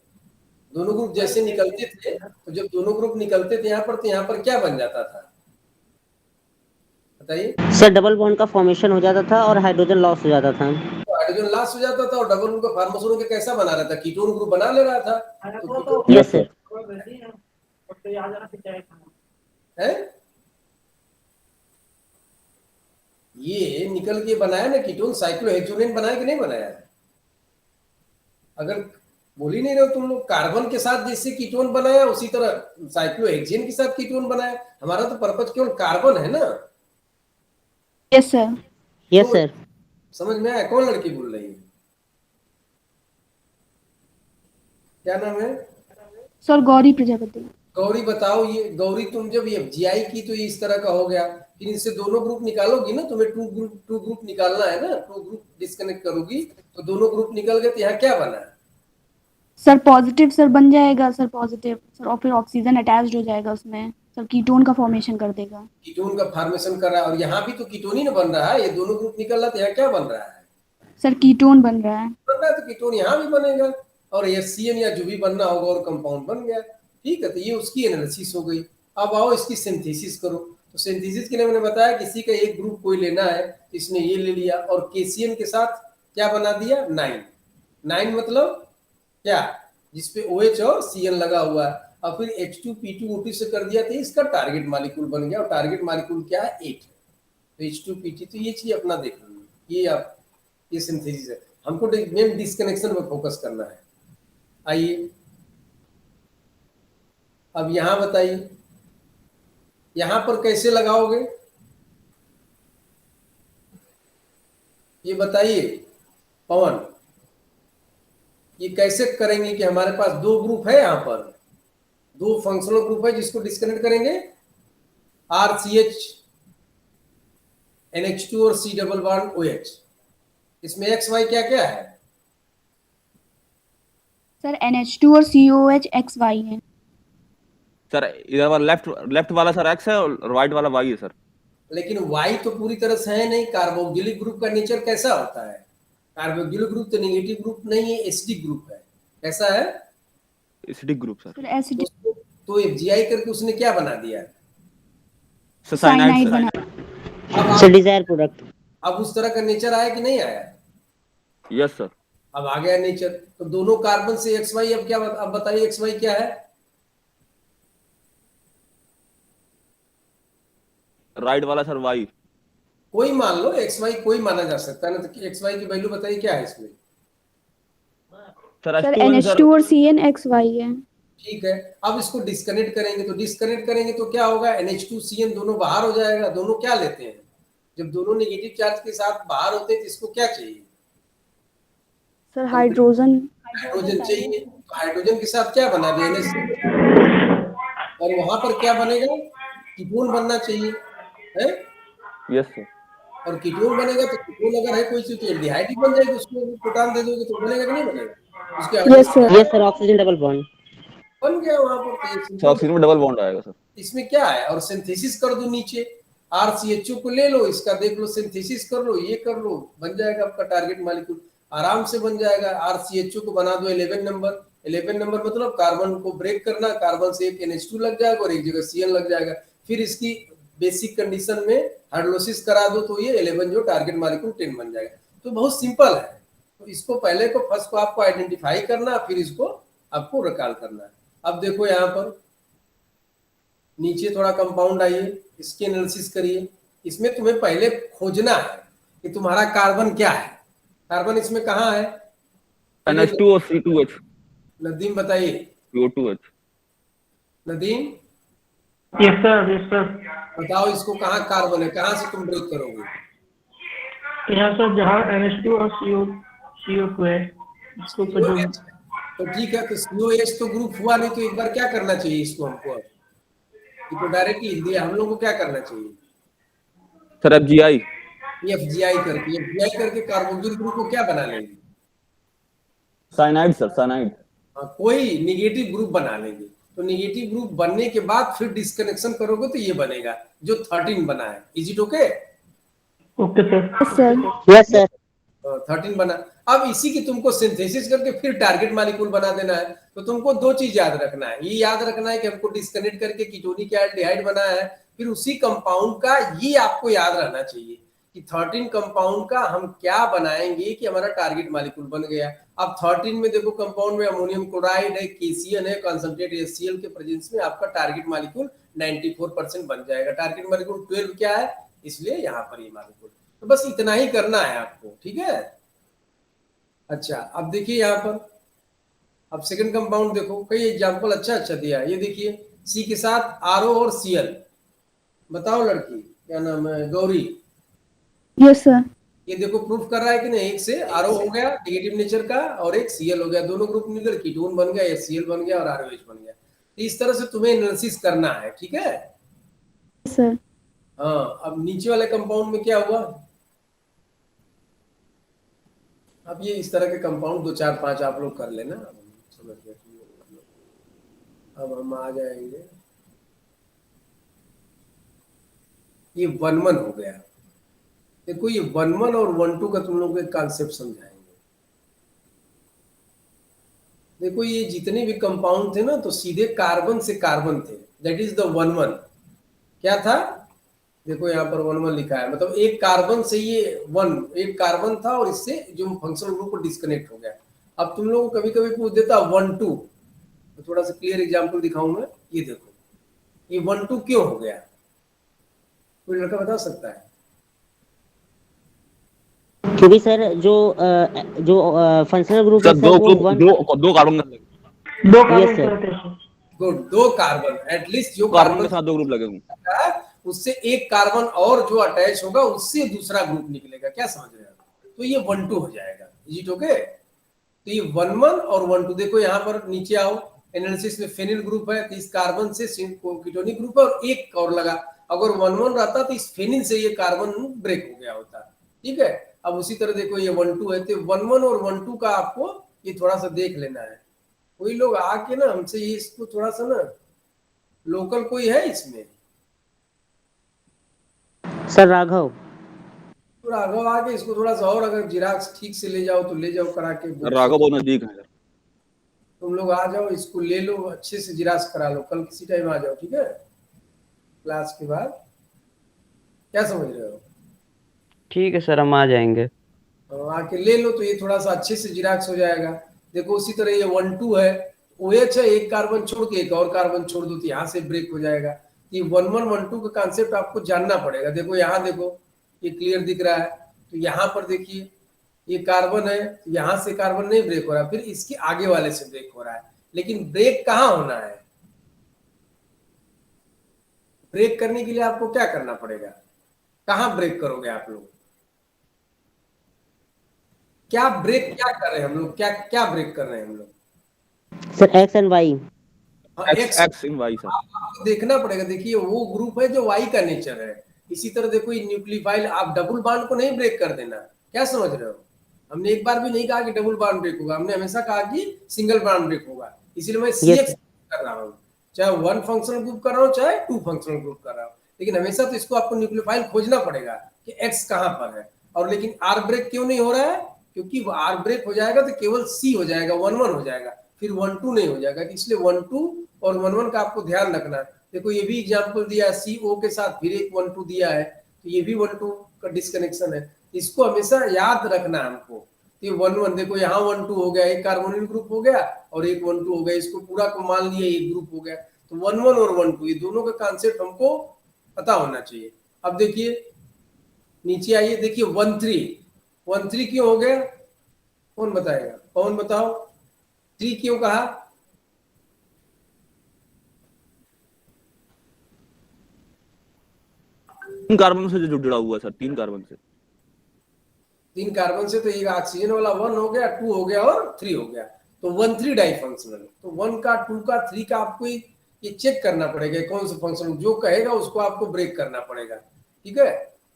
दोनों ग्रुप जैसे निकलते थे, तो जब दोनों ग्रुप निकलते थे यहाँ पर, तो यहाँ पर क्या बन जाता था? बताइए।
सर डबल बॉन्ड का फॉर्मेशन हो जाता था और हाइड्रोजन लॉस हो जाता था।
तो हाइड्रोजन लॉस हो जाता था और डबल बॉन्ड का फॉर्मेशन होकर कैसा बना रहा था? कीटोन ग्रुप बना ले रहा था। तो कीटोन
यस सर।
है, ये निकल के बनाया ना कीटोन, साइक्लोहेक्सोनेन बनाया कि नहीं बनाया? अगर बोल ही नहीं रहे हो तुम लोग, कार्बन के साथ जैसे कीटोन बनाया उसी तरह साइक्लोहेक्सेन के साथ कीटोन बनाया। हमारा तो पर्पज केवल कार्बन है ना।
Yes sir.
Yes sir.
समझ में आया? कौन लड़की बोल रही है? क्या नाम है?
सर गौरी प्रजापति।
गौरी बताओ, ये गौरी तुम जब ये FgI की तो ये इस तरह का हो गया, फिर इनसे दोनों ग्रुप निकालोगी ना, तुम्हें 2 ग्रुप निकालना है ना, 2 ग्रुप डिस्कनेक्ट करोगी तो दोनों ग्रुप निकल गए, तो यहाँ क्या बना?
सर पॉजिटिव सर बन जाएगा सर, पॉजिटिव सर, और फिर ऑक्सीजन अटैच्ड हो जाएगा उसमें सर, कीटोन का फॉर्मेशन कर देगा।
कीटोन का फॉर्मेशन कर रहा है, और यहाँ भी तो कीटोन ही ना बन रहा है। ये दोनों ग्रुप निकल रहा है, तो यहाँ क्या बन रहा है?
सर कीटोन बन रहा है।
बन रहा है तो कीटोन यहाँ भी बनेगा, और HCN या जो भी बनना होगा और कंपाउंड बन गया। ठीक है, तो ये उसकी एनालिसिस हो गई। अब आओ इसकी सिंथेसिस करो। तो सिंथेसिस के लिए मैंने बताया किसी का एक ग्रुप कोई लेना है, इसने ये ले लिया और KCN के साथ क्या बना दिया? 9 9 मतलब क्या? जिसपे OH और Cl लगा हुआ है, और फिर H2P2O2 से कर दिया तो इसका टारगेट मॉलिक्यूल बन गया, और टारगेट मॉलिक्यूल क्या है 8 है, तो H2PT। तो ये चीज अपना देख लो, ये आप ये सिंथेसिस है, हमको मेन डिस्कनेक्शन पर फोकस करना है। आइए अब यहां बताइए यहां पर कैसे लगाओगे, ये बताइए पवन, ये कैसे करेंगे कि हमारे पास दो ग्रुप है, यहाँ पर दो फंक्शनल ग्रुप है जिसको डिस्कनेक्ट करेंगे, RCH NH2 और C डबल बॉन्ड OH। इसमें XY क्या क्या है
सर NH2 और COH XY है।
सर इधर वाला लेफ्ट वाला सर एक्स है और राइट वाला वाई है सर।
लेकिन Y तो पूरी तरह से है नहीं, कार्बोक्सिलिक ग्रुप का नेचर कैसा होता है, कार्बोक्सिलिक ग्रुप तो नेगेटिव ग्रुप नहीं है, एसिडिक ग्रुप है। कैसा है,
acidic group sir.
Sir acidic
तो FGI करके उसने क्या बना दिया,
सर
साइनाइड
साइनाइड
बना।
Sir desire product.
अब उस तरह का नेचर आया कि नहीं आया,
यस सर।
अब आ गया नेचर। तो दोनों कार्बन से XY, अब क्या, अब बताइए XY क्या है,
राइट वाला सर वाई।
कोई मान लो XY कोई माना जा सकता है ना, तो XY की वैल्यू बताइए क्या है इसमें।
Sir
sir
H2 sir
NH2 और CN XY है।
ठीक है, अब इसको डिस्कनेक्ट करेंगे, तो डिस्कनेक्ट करेंगे तो क्या होगा, NH2CN दोनों बाहर हो जाएगा। दोनों क्या लेते हैं, जब दोनों नेगेटिव चार्ज के साथ बाहर होते हैं तो इसको क्या चाहिए,
सर हाइड्रोजन
हाइड्रोजन चाहिए। तो हाइड्रोजन के साथ क्या बना दिया NH, और वहां पर क्या बनेगा, कीटोन बनना चाहिए है,
यस सर।
और कीटोन बनेगा तो कीटोन अगर है कोई चीज तो एल्डिहाइड ही बन जाएगी, उसको प्रोटॉन दे दोगे तो बनेगा कि नहीं बनेगा, उसके
yes sir.
Yes sir, oxygen double bond.
बन गया वहां पर। तो ये
सर
सिंपल
ऑक्सीजन में डबल बॉन्ड आएगा सर।
इसमें क्या है, और सिंथेसिस कर दो नीचे, RCHO को ले लो, इसका देख लो, सिंथेसिस कर लो, ये कर लो, बन जाएगा आपका टारगेट मॉलिक्यूल, आराम से बन जाएगा। RCHO को बना दो 11 नंबर, 11 नंबर मतलब कार्बन को ब्रेक करना, कार्बन से एक NH2 लग जाएगा और एक जगह Cl लग जाएगा। फिर इसकी बेसिक कंडीशन में हाइड्रोलिसिस करा दो तो ये 11 जो टारगेट मॉलिक्यूल 10 बन जाएगा। तो बहुत सिंपल है। तो इसको पहले को फर्स्ट को आपको आइडेंटिफाई करना, फिर इसको आपको रिकॉल करना है। अब देखो यहाँ पर नीचे थोड़ा कंपाउंड आइए, इसकी एनालिसिस करिए। इसमें तुम्हें पहले खोजना है कि तुम्हारा कार्बन क्या है, कार्बन इसमें कहाँ है,
NH2 और C2H
नदीम बताइए,
CO2H।
Nadeem
yes sir, yes sir.
बताओ इसको कहाँ कार्बन है, कहाँ से तुम ब्रेक करोगे।
यहाँ सर जहाँ NH2 और CO2 है इसको ऊपर जो
COH, तो ठीक है, तो COH तो ग्रुप हुआ नहीं, तो एक बार क्या करना चाहिए इसको हमको, अब इसको डायरेक्टली लिख दिया, हम लोग को क्या करना चाहिए,
सर FGI।
FGI करके कार्बोक्सिल ग्रुप को क्या बना लेंगे,
साइनाइड सर, साइनाइड।
कोई निगेटिव ग्रुप बना लेंगे। तो निगेटिव ग्रुप बनने के बाद फिर डिस्कनेक्शन करोगे तो ये बनेगा जो 13 बना है। Is it okay,
okay sir.
Yes sir.
Yes sir.
13 बना। अब इसी की तुमको सिंथेसिस करके फिर टारगेट मॉलिक्यूल बना देना है। तो तुमको दो चीज याद रखना है, ये याद रखना है कि हमको डिस्कनेक्ट करके कीटोनिक एल्डिहाइड बनाया है, फिर उसी कंपाउंड का ये आपको याद रहना चाहिए कि 13 कंपाउंड का हम क्या बनाएंगे कि हमारा टारगेट मॉलिक्यूल बन गया। अब 13 में देखो कंपाउंड में अमोनियम क्लोराइड है, KCN है, कंसंट्रेट HCl के प्रेजेंस में आपका टारगेट मॉलिक्यूल 94% बन जाएगा। टारगेट मॉलिक्यूल 12 क्या है, इसलिए यहाँ पर ये मॉलिक्यूल। तो बस इतना ही करना है आपको, ठीक है। अच्छा अब देखिए यहाँ पर, अब सेकंड कंपाउंड देखो, कई एग्जांपल अच्छा दिया है। ये देखिए C के साथ RO और Cl, बताओ लड़की क्या नाम है, गौरी।
Yes sir.
ये देखो प्रूफ कर रहा है कि नहीं, एक से RO हो गया नेगेटिव नेचर का और एक Cl हो गया, दोनों ग्रुप मिलकर कीटोन बन गया, HCl बन गया और ROH बन गया। तो इस तरह से तुम्हें एनालिसिस करना है, ठीक है
सर।
हाँ। अब नीचे वाले कंपाउंड में क्या हुआ, अब ये इस तरह के कंपाउंड 2 4 5 आप लोग कर लेना, अब हम समझ गए। अब हम आ जाएंगे, ये 1-1 हो गया। देखो ये 1-1 और 1-2 का तुम लोग एक कॉन्सेप्ट समझाएंगे। देखो ये जितने भी कंपाउंड थे ना, तो सीधे कार्बन से कार्बन थे, दैट इज द 1-1। क्या था, देखो यहाँ पर 1-1 लिखा है, मतलब एक कार्बन से ये एक कार्बन था और इससे जो फंक्शनल ग्रुप डिस्कनेक्ट हो गया। अब तुम लोग कभी कभी पूछ देता 1-2, तो थोड़ा सा क्लियर एग्जांपल दिखाऊं मैं। ये देखो, ये 1-2 क्यों हो गया, कोई लड़का बता सकता है?
क्योंकि सर जो फंक्शनल ग्रुप है
सर
सर वो वन।
दो कार्बन लगे,
दो
यस
कार्बन
सर।
रहते हैं।
गुड, 2 कार्बन, एटलीस्ट जो
कार्बन के
कार्बन
साथ 2 ग्रुप लगे होंगे।
है उससे एक कार्बन और जो अटैच होगा उससे दूसरा ग्रुप निकलेगा, क्या समझ रहे हो? तो ये 1-2 हो जाएगा। Is it okay? तो ये 1-1 और 1-2, देखो यहाँ पर नीचे आओ, एनालिसिस में फेनिल ग्रुप है, तो इस कार्बन से कीटोनिक ग्रुप है और एक और लगा। अगर 1-1 रहता तो इस फेनिल से ये कार्बन ब्रेक हो गया होता। ठीक है, अब उसी तरह देखो ये 1-2 है, तो 1-1 और 1-2 का आपको ये थोड़ा सा देख लेना है। कोई लोग आके ना हमसे ये इसको थोड़ा सा ना, लोकल कोई है इसमें?
सर राघव।
तो राघव आके इसको थोड़ा सा और अगर जिराक्स ठीक से ले जाओ तो ले जाओ करा के बुक से।
राघव बहुत नजदीक है।
तुम लोग आ जाओ, इसको ले लो, अच्छे से जिराक्स करा लो, कल किसी टाइम आ जाओ, ठीक है, क्लास के बाद। क्या समझ रहे हो?
ठीक है सर, हम आ जाएंगे।
आके ले लो, तो ये थोड़ा सा अच्छे से जिराक्स हो जाएगा। देखो उसी तरह ये 1-2 है, OH है, एक कार्बन छोड़ के एक और कार्बन छोड़ दो तो यहाँ से ब्रेक हो जाएगा। ये 1-1 1-2 का कॉन्सेप्ट आपको जानना पड़ेगा। देखो यहाँ देखो, ये क्लियर दिख रहा है, तो यहाँ पर देखिए ये कार्बन है, तो यहाँ से कार्बन नहीं ब्रेक हो रहा, फिर इसके आगे वाले से ब्रेक हो रहा है। लेकिन ब्रेक कहाँ होना है? ब्रेक करने के लिए आपको क्या करना पड़ेगा? कहाँ ब्रेक करोगे आप लोग? क्या ब्रेक क्या कर रहे हैं हम लोग, क्या क्या ब्रेक कर रहे हैं हम लोग?
Sir X and Y.
X in Y sir.
आपको देखना पड़ेगा। देखिए वो ग्रुप है जो वाई का नेचर है। इसी तरह देखो ये न्यूक्लियोफाइल, आप डबल बॉन्ड को नहीं ब्रेक कर देना, क्या समझ रहे हो? हमने एक बार भी नहीं कहा कि डबल बॉन्ड ब्रेक होगा, हमने हमेशा कहा कि सिंगल बॉन्ड ब्रेक होगा। इसीलिए मैं CX कर रहा हूँ, चाहे 1 फंक्शनल ग्रुप कर रहा हूँ चाहे 2 फंक्शनल ग्रुप कर रहा हूँ, लेकिन हमेशा तो इसको आपको न्यूक्लियोफाइल खोजना पड़ेगा कि एक्स कहाँ पर है। और लेकिन आर ब्रेक क्यों नहीं हो रहा है? क्योंकि आर ब्रेक हो जाएगा तो केवल C हो जाएगा, 1-1 हो जाएगा, फिर 1-2 नहीं हो जाएगा। इसलिए 1-2 और 1-1 का आपको ध्यान रखना है। देखो ये भी एग्जांपल दिया है, CO के साथ फिर एक 1-2 दिया है, तो ये भी 1-2 का डिस्कनेक्शन है। इसको हमेशा याद रखना है हमको। ये 1-1 देखो यहाँ 1-2 हो गया, एक कार्बोनिल ग्रुप हो गया और एक 1-2 हो गया, इसको पूरा को मान लिया एक ग्रुप हो गया। तो 1-1 और 1-2 ये दोनों का कॉन्सेप्ट हमको पता होना चाहिए। अब देखिए नीचे आइए, देखिए 1-3 क्यों हो गया? कौन बताएगा? कौन बताओ 3 क्यों कहा?
तीन कार्बन से जो जुड़ा हुआ है सर, 3 कार्बन से।
3 कार्बन से, तो एक ऑक्सीजन वाला 1 हो गया, 2 हो गया और 3 हो गया, तो 1-3 डाइफंक्शनल। तो 1 का 2 का 3 का आपको ये चेक करना पड़ेगा कौन सा फंक्शन जो कहेगा उसको आपको ब्रेक करना पड़ेगा। ठीक है,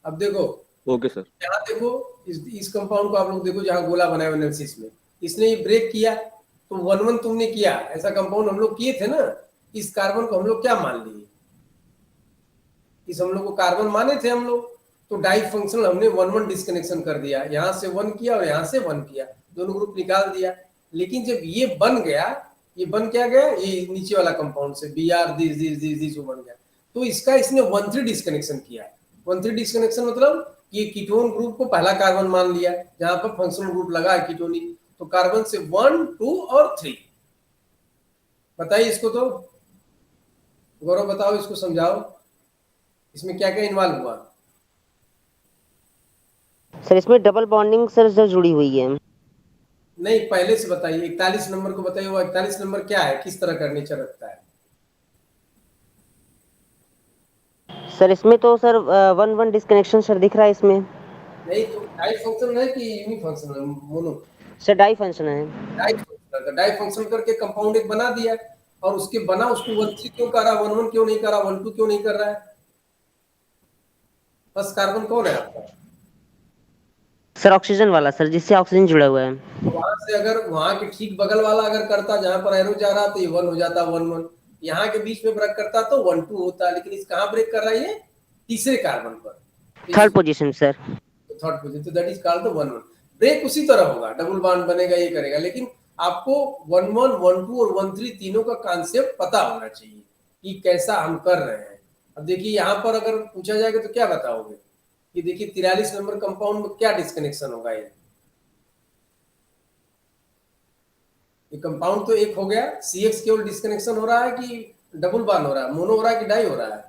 अब देखो
ओके सर।
यहाँ देखो इस कंपाउंड को आप लोग देखो, जहाँ गोला बनाया एनालिसिस में इसने ये ब्रेक किया, तो 1-1 तुमने किया, ऐसा कंपाउंड हम लोग किए थे ना। इस कार्बन को हम लोग क्या मान लिए? इस हम लोग को कार्बन माने थे हम लोग, तो डाई फंक्शनल हमने 1-1 डिस्कनेक्शन कर दिया, यहाँ से 1 किया और यहाँ से 1 किया, दोनों ग्रुप निकाल दिया। लेकिन जब ये बन गया, ये बन क्या गया, ये नीचे वाला कंपाउंड से Br दिस बन गया, तो इसका इसने 1-3 डिस्कनेक्शन किया। 1-3 डिस्कनेक्शन मतलब ये कीटोन ग्रुप को पहला कार्बन मान लिया, जहां पर फंक्शनल ग्रुप लगा है कीटोनिक, तो कार्बन से 1, 2 और 3। बताइए इसको, तो गौरव बताओ, इसको समझाओ, इसमें क्या क्या इन्वॉल्व हुआ?
सर इसमें डबल बॉन्डिंग सर जुड़ी हुई है।
नहीं, पहले से बताइए, 41 नंबर को बताइए, वो 41 नंबर क्या है, किस तरह का नेचर रखता है?
सर इसमें तो सर 1-1 डिस्कनेक्शन सर दिख रहा है इसमें।
नहीं तो डाई फंक्शनल है कि uni functional, mono?
Sir di function है।
डाई फंक्शनल करके कंपाउंड एक बना दिया, और उसके बना उसको 1-3 क्यों कर रहा, 1-1 क्यों नहीं कर रहा, 1-2 क्यों नहीं कर रहा है? बस कार्बन कौन है आपका?
सर ऑक्सीजन वाला सर, जिससे ऑक्सीजन जुड़ा हुआ है।
तो वहां से अगर वहां के ठीक बगल वाला अगर करता, जहां पर एरो जा रहा, तो ये 1 हो जाता, 1-1। यहाँ के बीच में ब्रेक करता तो 1-2 होता, लेकिन इस कहाँ ब्रेक कर रहा है? ये तीसरे कार्बन पर,
third position sir.
Third position, तो that is called the 1-1 break. उसी तरह होगा, डबल बॉन्ड बनेगा, ये करेगा, लेकिन आपको 1-1, 1-2 और 1-3 तीनों का कॉन्सेप्ट पता होना चाहिए कि कैसा हम कर रहे हैं। अब देखिए यहाँ पर अगर पूछा जाएगा तो क्या बताओगे? ये देखिए 43 नंबर कंपाउंड में क्या डिस्कनेक्शन होगा? ये ये कंपाउंड तो एक हो गया, CX केवल डिस्कनेक्शन हो रहा है कि डबल बॉन्ड हो रहा है, मोनो हो रहा है कि डाई हो रहा है?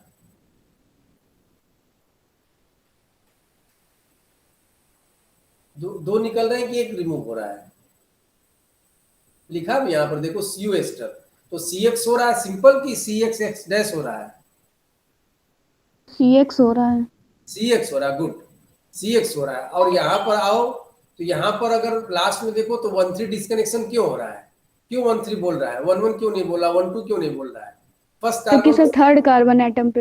दो निकल रहे हैं कि एक रिमूव हो रहा है? लिखा भी यहाँ पर देखो CU एस्टर, तो CX हो रहा है सिंपल कि CX डैश हो रहा है?
CX हो रहा है।
CX हो रहा है, गुड, CX हो रहा है। और यहाँ पर आओ तो यहाँ पर अगर लास्ट में देखो तो 1,3 डिस्कनेक्शन क्यों हो रहा है? क्यों 1,3 बोल रहा है? 1,1 क्यों नहीं बोला? 1,2 क्यों नहीं बोल रहा है? फर्स्ट
क्योंकि
carbon,
sir third carbon atom पे।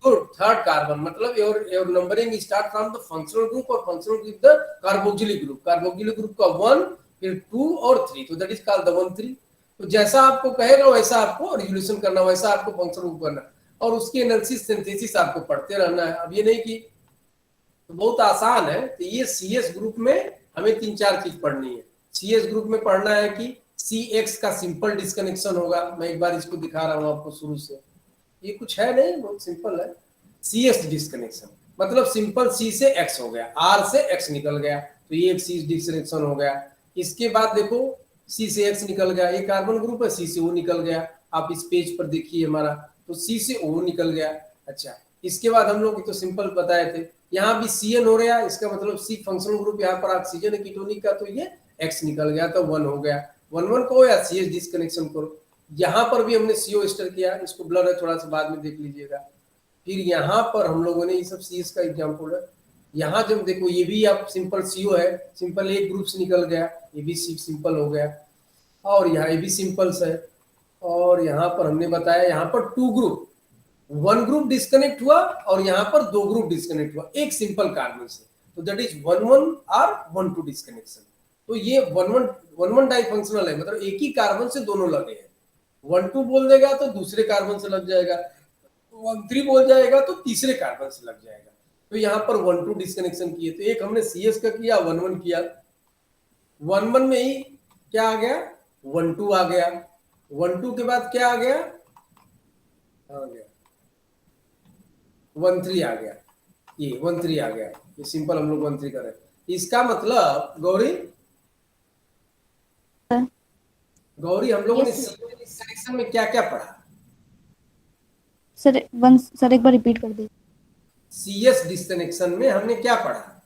गुड, थर्ड कार्बन, मतलब your numbering start from the functional group और functional group the carboxylic group, carboxylic group का 1 फिर 2 और 3, तो दैट इज कॉल्ड द 1,3। तो जैसा आपको कहेगा वैसा आपको रिजोल्यूशन करना, वैसा आपको फंक्शनल ग्रुप करना, और उसकी एनालिसिस सिंथेसिस आपको पढ़ते रहना है। अब ये नहीं कि तो बहुत आसान है। तो ये CS ग्रुप में हमें 3-4 चीज पढ़नी है। CS ग्रुप में पढ़ना है कि CX का सिंपल डिस्कनेक्शन होगा। मैं एक बार इसको दिखा रहा हूँ आपको शुरू से, ये कुछ है नहीं, बहुत सिंपल है। CS डिस्कनेक्शन मतलब सिंपल C से X हो गया, R से X निकल गया, तो ये एक C डिस्कनेक्शन हो गया। इसके बाद देखो C से X निकल गया, ये कार्बन ग्रुप है, C से O निकल गया। आप इस पेज पर देखिए हमारा, तो C से O निकल गया। अच्छा, इसके बाद हम लोग तो सिंपल बताए थे, यहाँ भी CN हो रहा है, इसका मतलब C फंक्शनल ग्रुप यहाँ पर ऑक्सीजन है कीटोनिक का, तो ये X निकल गया, तो 1 हो गया। 1,1 को या CS डिस्कनेक्शन करो। यहाँ पर भी हमने CO एस्टर किया, इसको ब्लर है थोड़ा सा, बाद में देख लीजिएगा। फिर यहाँ पर हम लोगों ने ये सब CS का एग्जाम्पल है। यहाँ जब देखो ये भी आप सिंपल CO है, सिंपल एक ग्रुप से निकल गया, ये भी सिंपल हो गया, और यहाँ ये भी सिंपल्स है। और यहाँ पर हमने बताया यहाँ पर 2 ग्रुप, 1 ग्रुप डिस्कनेक्ट हुआ और यहाँ पर 2 ग्रुप डिस्कनेक्ट हुआ एक सिंपल कार्बन से, तो दैट इज 1,1 और 1,2 डिस्कनेक्शन। तो ये 1,1 डाई फंक्शनल है, मतलब एक ही कार्बन से दोनों लगे हैं। 1,2 बोल देगा तो दूसरे कार्बन से लग जाएगा, 1,3 बोल जाएगा तो तीसरे कार्बन से लग जाएगा। तो यहाँ पर 1,2 डिस्कनेक्शन किए, तो एक हमने CS का किया, 1,1 किया। 1,1 में ही क्या आ गया? 1,2 आ गया। 1,2 के बाद क्या आ गया? 1,3 आ गया, ये 1,3 आ गया। ये सिंपल हम लोग 1,3 कर रहे हैं। इसका मतलब गौरी हम लोगों ने सेक्शन में क्या क्या पढ़ा?
सर एक बार रिपीट कर दीजिए।
CS डिस्कनेक्शन में हमने क्या पढ़ा?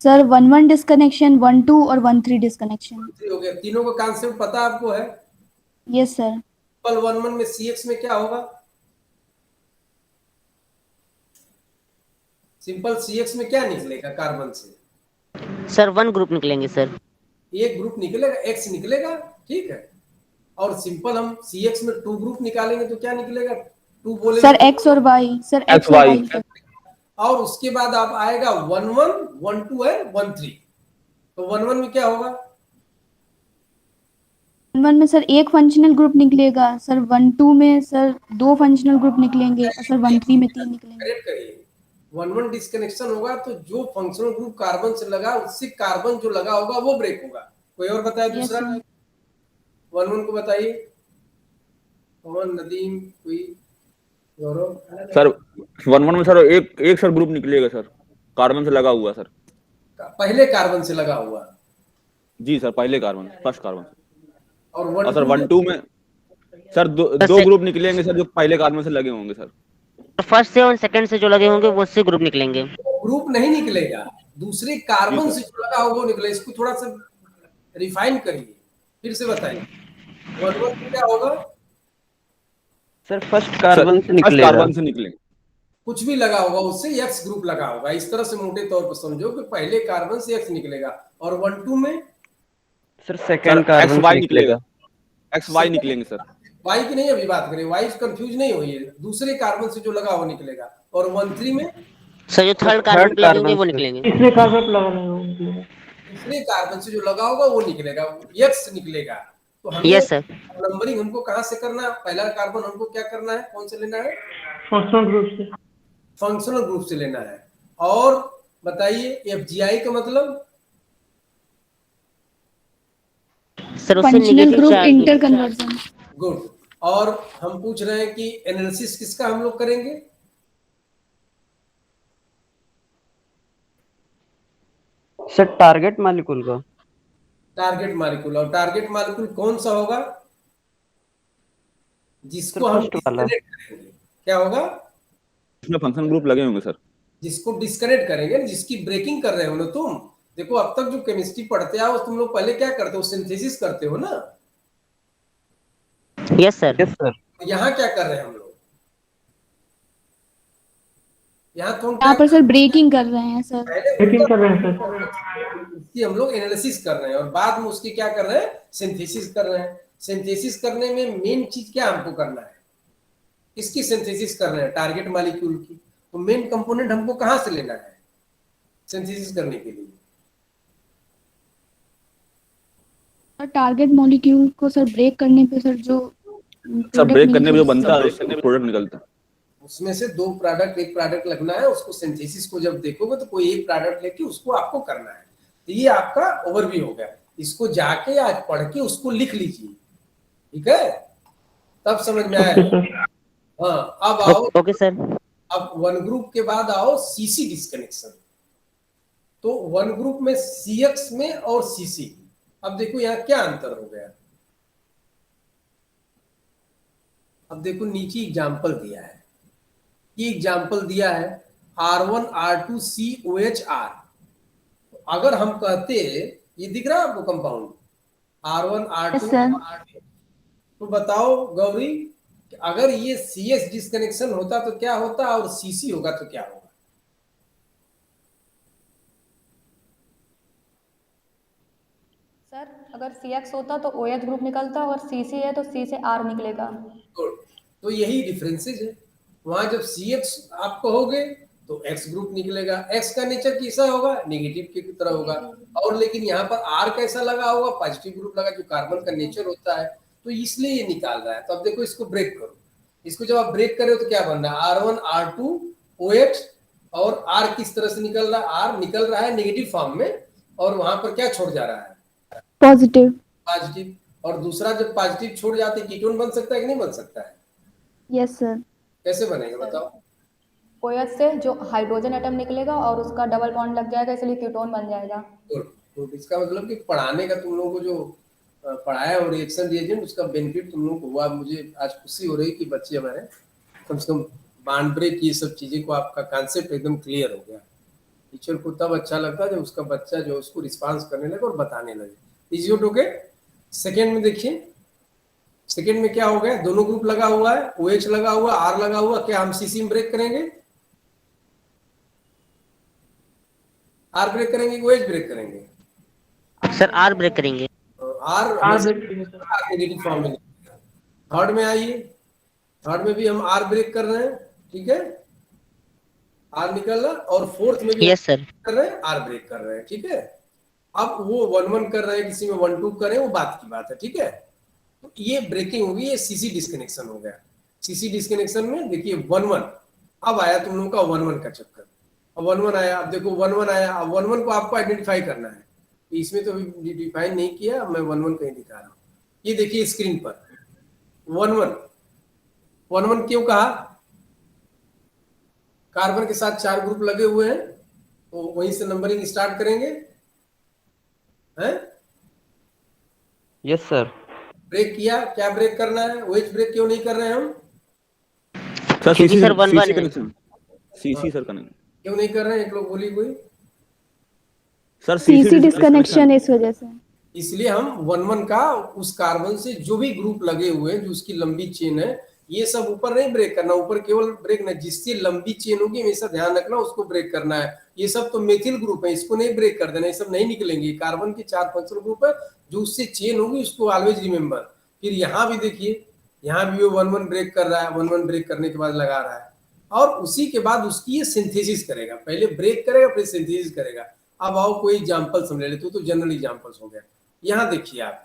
सर 1,1 डिस्कनेक्शन, 1,2 और 1,3 डिस्कनेक्शन।
1,3 हो गया। तीनों का कॉन्सेप्ट पता आपको है?
Yes sir.
1,1 में CX में क्या होगा? सिंपल CX में क्या निकलेगा कार्बन से?
सर 1 ग्रुप निकलेंगे सर।
एक ग्रुप निकलेगा, X निकलेगा, ठीक है। और सिंपल हम CX में 2 ग्रुप निकालेंगे तो क्या निकलेगा? 2 बोलेंगे
सर X और Y, सर X और Y।
और उसके बाद आप आएगा 1,1, 1,2 है 1,3, तो 1,1 में क्या होगा?
1,1 में सर एक फंक्शनल ग्रुप निकलेगा, सर 1,2 में सर 2 फंक्शनल ग्रुप निकलेंगे, और सर 1,3 में 3 निकलेंगे।
करेक्ट करिए। 1,1 डिस्कनेक्शन होगा तो जो फंक्शनल ग्रुप कार्बन से लगा, उससे कार्बन जो लगा होगा वो ब्रेक होगा। कोई और बताए दूसरा? 1,1 को बताइए, पवन, नदीम, कोई? गौरव
सर 1,1 में सर एक सर ग्रुप निकलेगा सर, कार्बन से लगा हुआ सर।
पहले कार्बन से लगा हुआ?
जी सर, पहले कार्बन, फर्स्ट कार्बन।
और
सर 1,2 में सर दो ग्रुप निकलेंगे सर, जो पहले कार्बन से लगे होंगे सर।
फर्स्ट से और सेकंड से जो लगे होंगे वो से ग्रुप निकलेंगे।
ग्रुप नहीं निकलेगा, दूसरे कार्बन से जो लगा होगा वो निकलेगा। इसको थोड़ा सा रिफाइन करिए, फिर से बताइए। 1,1 में क्या होगा?
सर फर्स्ट कार्बन से निकलेगा।
कार्बन से निकलेंगे,
कुछ भी लगा होगा उससे X ग्रुप लगा होगा। इस तरह से मोटे तौर पर समझो कि पहले कार्बन से X निकलेगा, और 1,2 में
सर सेकंड कार्बन से निकलेगा।
XY निकलेंगे सर।
Y की नहीं अभी बात करें, Y कंफ्यूज नहीं होइए, दूसरे कार्बन से जो लगा वो निकलेगा। और 1,3 में
सर जो थर्ड कार्बन पे लगेंगे वो निकलेंगे।
तीसरे कार्बन लगाना होगा,
दूसरे कार्बन से जो लगा होगा वो निकलेगा, X निकलेगा। तो हमें
यस सर।
नंबरिंग हमको कहाँ से करना है? पहला कार्बन हमको क्या करना है, कौन से लेना है?
फंक्शनल ग्रुप से।
फंक्शनल ग्रुप से लेना है। और बताइए FGI का मतलब?
सर उससे
functional
negative
group
charge.
Inter conversion.
Good. और हम पूछ रहे हैं कि एनालिसिस किसका हम लोग करेंगे?
सर टारगेट मॉलिक्यूल का।
Target molecule. और टारगेट मॉलिक्यूल कौन सा होगा? जिसको हम
फर्स्ट वाला।
डिस्कनेक्ट करेंगे। क्या होगा?
इसमें फंक्शन ग्रुप लगे होंगे सर।
जिसको डिस्कनेक्ट करेंगे, जिसकी ब्रेकिंग कर रहे हो ना तुम। देखो अब तक जो केमिस्ट्री पढ़ते आओ तुम लोग पहले क्या करते हो? सिंथेसिस करते हो ना।
Yes sir.
Yes sir.
यहाँ क्या कर रहे हैं हम लोग? यहाँ तो हम
यहाँ
क्या
पर सर ब्रेकिंग कर रहे हैं सर।
ब्रेकिंग कर रहे हैं सर।
उसकी हम लोग एनालिसिस कर रहे हैं और बाद में उसकी क्या कर रहे हैं? सिंथेसिस कर रहे हैं। सिंथेसिस करने में मेन चीज क्या हमको करना है? किसकी सिंथेसिस कर रहे हैं? टारगेट मॉलिक्यूल की। तो मेन कंपोनेंट हमको कहाँ से लेना है सिंथेसिस करने के लिए?
टारगेट मॉलिक्यूल को सर ब्रेक करने पे सर जो
सर
प्रोडक्ट
ब्रेक करने में जो
मिलती
बनता है उससे प्रोडक्ट निकलता है।
उसमें से दो प्रोडक्ट, एक प्रोडक्ट लगना है। उसको सिंथेसिस को जब देखोगे तो कोई एक प्रोडक्ट लेके उसको आपको करना है। तो ये आपका ओवरव्यू हो गया। इसको जाके आज पढ़ के उसको लिख लीजिए, ठीक है? तब समझ में आया।
Okay sir.
हाँ, अब आओ।
Okay sir.
अब वन ग्रुप के बाद आओ सीसी डिस्कनेक्शन। तो वन ग्रुप में सीएक्स में और सीसी। अब देखो यहाँ क्या अंतर हो गया। अब देखो नीचे एग्जाम्पल दिया है। ये एग्जाम्पल दिया है R1 R2 COHR। अगर हम कहते, ये दिख रहा है आपको compound R1 R2
Yes, sir.
R2, तो बताओ गौरी, अगर ये CS डिस्कनेक्शन होता तो क्या होता और CC होगा तो क्या होगा?
सर अगर CX होता तो OH ग्रुप निकलता और CC है तो C से R निकलेगा।
गुड। तो यही डिफरेंसेज है। वहां जब CX आप कहोगे तो X ग्रुप निकलेगा। X का नेचर कैसा होगा? नेगेटिव की तरह होगा। और लेकिन यहाँ पर R कैसा लगा होगा? पॉजिटिव ग्रुप लगा, जो कार्बन का नेचर होता है। तो इसलिए ये निकाल रहा है। तो अब देखो इसको ब्रेक करो। इसको जब आप ब्रेक करो तो क्या बन रहा है? R1 R2 OH। और R किस तरह से निकल रहा है? R निकल रहा है नेगेटिव फॉर्म में। और वहां पर क्या छोड़ जा रहा है?
पॉजिटिव।
पॉजिटिव। और दूसरा जब पॉजिटिव छोड़ जाते कीटोन बन सकता है कि नहीं बन सकता है?
Yes sir.
कैसे बनेगा बताओ?
OH से जो हाइड्रोजन एटम निकलेगा और उसका डबल बॉन्ड लग जाएगा, इसलिए कीटोन बन जाएगा।
तो इसका मतलब कि पढ़ाने का तुम लोगों को जो पढ़ाया और रिएक्शन रिएजेंट, उसका बेनिफिट तुम लोगों को हुआ। मुझे आज खुशी हो रही कि बच्चे हमारे कम से कम बाउंड ब्रेक ये सब चीजें को आपका कॉन्सेप्ट एकदम क्लियर हो गया। टीचर को तब अच्छा लगता है जब उसका बच्चा जो उसको रिस्पांस करने लगे और बताने लगे। Is it okay? सेकेंड में देखिए, सेकेंड में क्या हो गया? दोनों ग्रुप लगा हुआ है, OH लगा हुआ, R लगा हुआ। क्या हम CC में ब्रेक करेंगे? R ब्रेक करेंगे कि OH ब्रेक करेंगे?
सर आर ब्रेक करेंगे।
R नेगेटिव फॉर्म में। थर्ड में आइए, थर्ड में भी हम R ब्रेक कर रहे हैं, ठीक है? R निकल रहा। और फोर्थ में भी
यस सर।
कर रहे हैं, R ब्रेक कर रहे हैं, ठीक है? अब वो 1-1 कर रहे हैं, किसी में 1-2 करें, वो बात की बात है, ठीक है? तो ये ब्रेकिंग होगी, ये CC डिस्कनेक्शन हो गया। CC डिस्कनेक्शन में देखिए 1-1। अब आया तुम लोगों का 1-1 का चक्कर। अब 1-1 आया। अब देखो 1-1 आया। अब 1-1 को आपको आइडेंटिफाई करना है। इसमें तो अभी डिफाइन नहीं किया, मैं 1-1 कहीं दिखा रहा हूँ। ये देखिए स्क्रीन पर 1-1। 1-1 क्यों कहा? कार्बन के साथ 4 ग्रुप लगे हुए हैं, तो वहीं से नंबरिंग स्टार्ट करेंगे, हैं?
Yes sir.
ब्रेक किया, क्या ब्रेक करना है? OH ब्रेक क्यों नहीं कर रहे हैं हम?
सर
क्योंकि सर 1-1
CC
है।
कनेक्शन। CC sir connection.
क्यों नहीं कर रहे हैं? एक लोग बोली कोई।
सर
सीसी डिस्कनेक्शन इस वजह से।
इसलिए हम 1-1 का उस कार्बन से जो भी ग्रुप लगे हुए हैं, जो उसकी लंबी चेन है, ये सब ऊपर नहीं ब्रेक करना। ऊपर केवल ब्रेक ना, जिससे लंबी चेन होगी हमेशा ध्यान रखना, उसको ब्रेक करना है। ये सब तो मेथिल ग्रुप है, इसको नहीं ब्रेक कर देना। ये सब नहीं निकलेंगे। कार्बन के 4 फंक्शनल ग्रुप है, जो उससे चेन होगी उसको ऑलवेज रिमेंबर। फिर यहाँ भी देखिए, यहाँ भी वो 1-1 ब्रेक कर रहा है। 1-1 ब्रेक करने के बाद लगा रहा है, और उसी के बाद उसकी ये सिंथेसिस करेगा। पहले ब्रेक करेगा, फिर सिंथेसिस करेगा। अब आओ कोई एग्जाम्पल समझ लेते हो, तो जनरल एग्जाम्पल्स हो गया। यहाँ देखिए आप,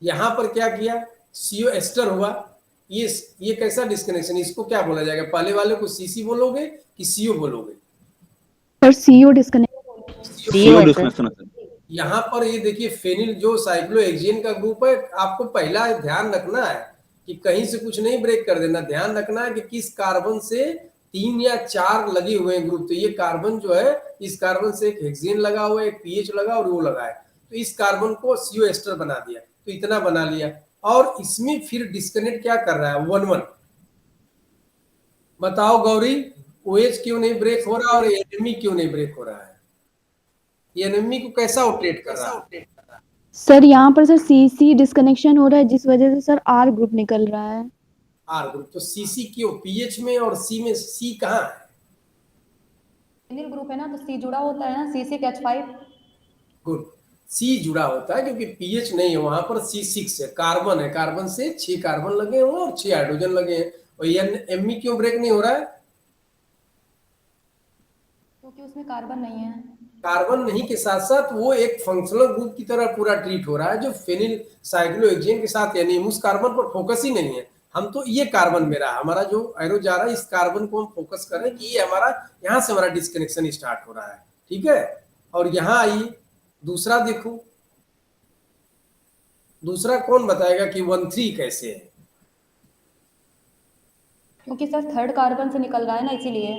यहाँ पर क्या किया? CO एस्टर हुआ। ये कैसा डिस्कनेक्शन? इसको क्या बोला जाएगा? पहले वाले को CC बोलोगे कि CO बोलोगे?
पर CO डिस्कनेक्ट।
CO disconnection.
यहाँ पर ये देखिए फेनिल जो साइक्लोहेक्सेन का ग्रुप है, आपको पहला ध्यान रखना है कि कहीं से कुछ नहीं ब्रेक कर देना। ध्यान रखना है कि किस कार्बन से 3 या 4 लगे हुए हैं ग्रुप, तो ये कार्बन जो है, इस कार्बन से एक हेक्सेन लगा हुआ है, एक पीएच लगा और वो लगा है, तो इस कार्बन को CO एस्टर बना दिया, तो इतना बना लिया। और इसमें फिर डिस्कनेक्ट क्या कर रहा है, 1 1। बताओ गौरी, OH क्यों नहीं ब्रेक हो रहा और एनएमई क्यों नहीं ब्रेक हो रहा है? एनएमई को कैसा ऑपरेट कर रहा है?
सर यहाँ पर सर CC डिस्कनेक्शन हो रहा है, जिस वजह से सर R ग्रुप निकल रहा है।
आर ग्रुप, तो CC क्यों? पीएच में और सी में, सी कहाँ है?
फिनिल ग्रुप है ना, तो C जुड़ा होता है ना, C6H5।
गुड, सी जुड़ा होता है क्योंकि पीएच नहीं है वहां पर, C6 है, कार्बन है, कार्बन से 6 कार्बन लगे हुए और 6 हाइड्रोजन लगे हैं। और एनएमई क्यों ब्रेक नहीं हो रहा है?
क्योंकि उसमें कार्बन नहीं है।
कार्बन नहीं के साथ साथ वो एक फंक्शनल ग्रुप की तरह पूरा ट्रीट हो रहा है, जो फेनिल साइक्लोहेक्सेन के साथ, यानी उस कार्बन पर फोकस ही नहीं है। हम तो ये कार्बन मेरा, हमारा जो एरो जा रहा है, इस कार्बन को हम फोकस करें कि ये हमारा, यहाँ से हमारा डिस्कनेक्शन स्टार्ट हो रहा है, ठीक है। और यहाँ आइए, दूसरा देखो, दूसरा कौन बताएगा कि 1 3 कैसे है?
क्योंकि सर थर्ड कार्बन से निकल रहा है ना, इसीलिए।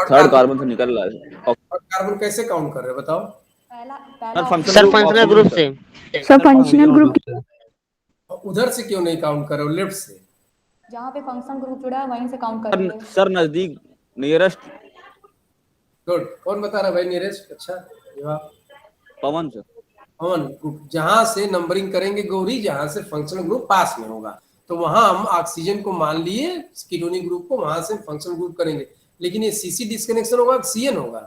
थर्ड कार्बन से निकल रहा है।
और कार्बन कैसे काउंट कर रहे हो बताओ?
पहला
सर
पहला
functional
sir
group
functional
oxygen
group
sir.
से।
सर फंक्शनल ग्रुप
और उधर से क्यों नहीं काउंट कर रहे हो, लेफ्ट से?
जहाँ पे फंक्शनल ग्रुप जुड़ा है वहीं से काउंट करेंगे।
सर नजदीक, नियरेस्ट।
गुड, कौन बता रहा है भाई? नीरज, अच्छा जवाब।
पवन सर।
पवन, जहां से नंबरिंग करेंगे गौरी, जहां से फंक्शनल ग्रुप पास में होगा, तो वहां हम ऑक्सीजन को मान लिए, कीटोनिक ग्रुप को, वहां से फंक्शनल ग्रुप करेंगे। लेकिन ये सीसी डिस्कनेक्शन होगा, सीएन होगा?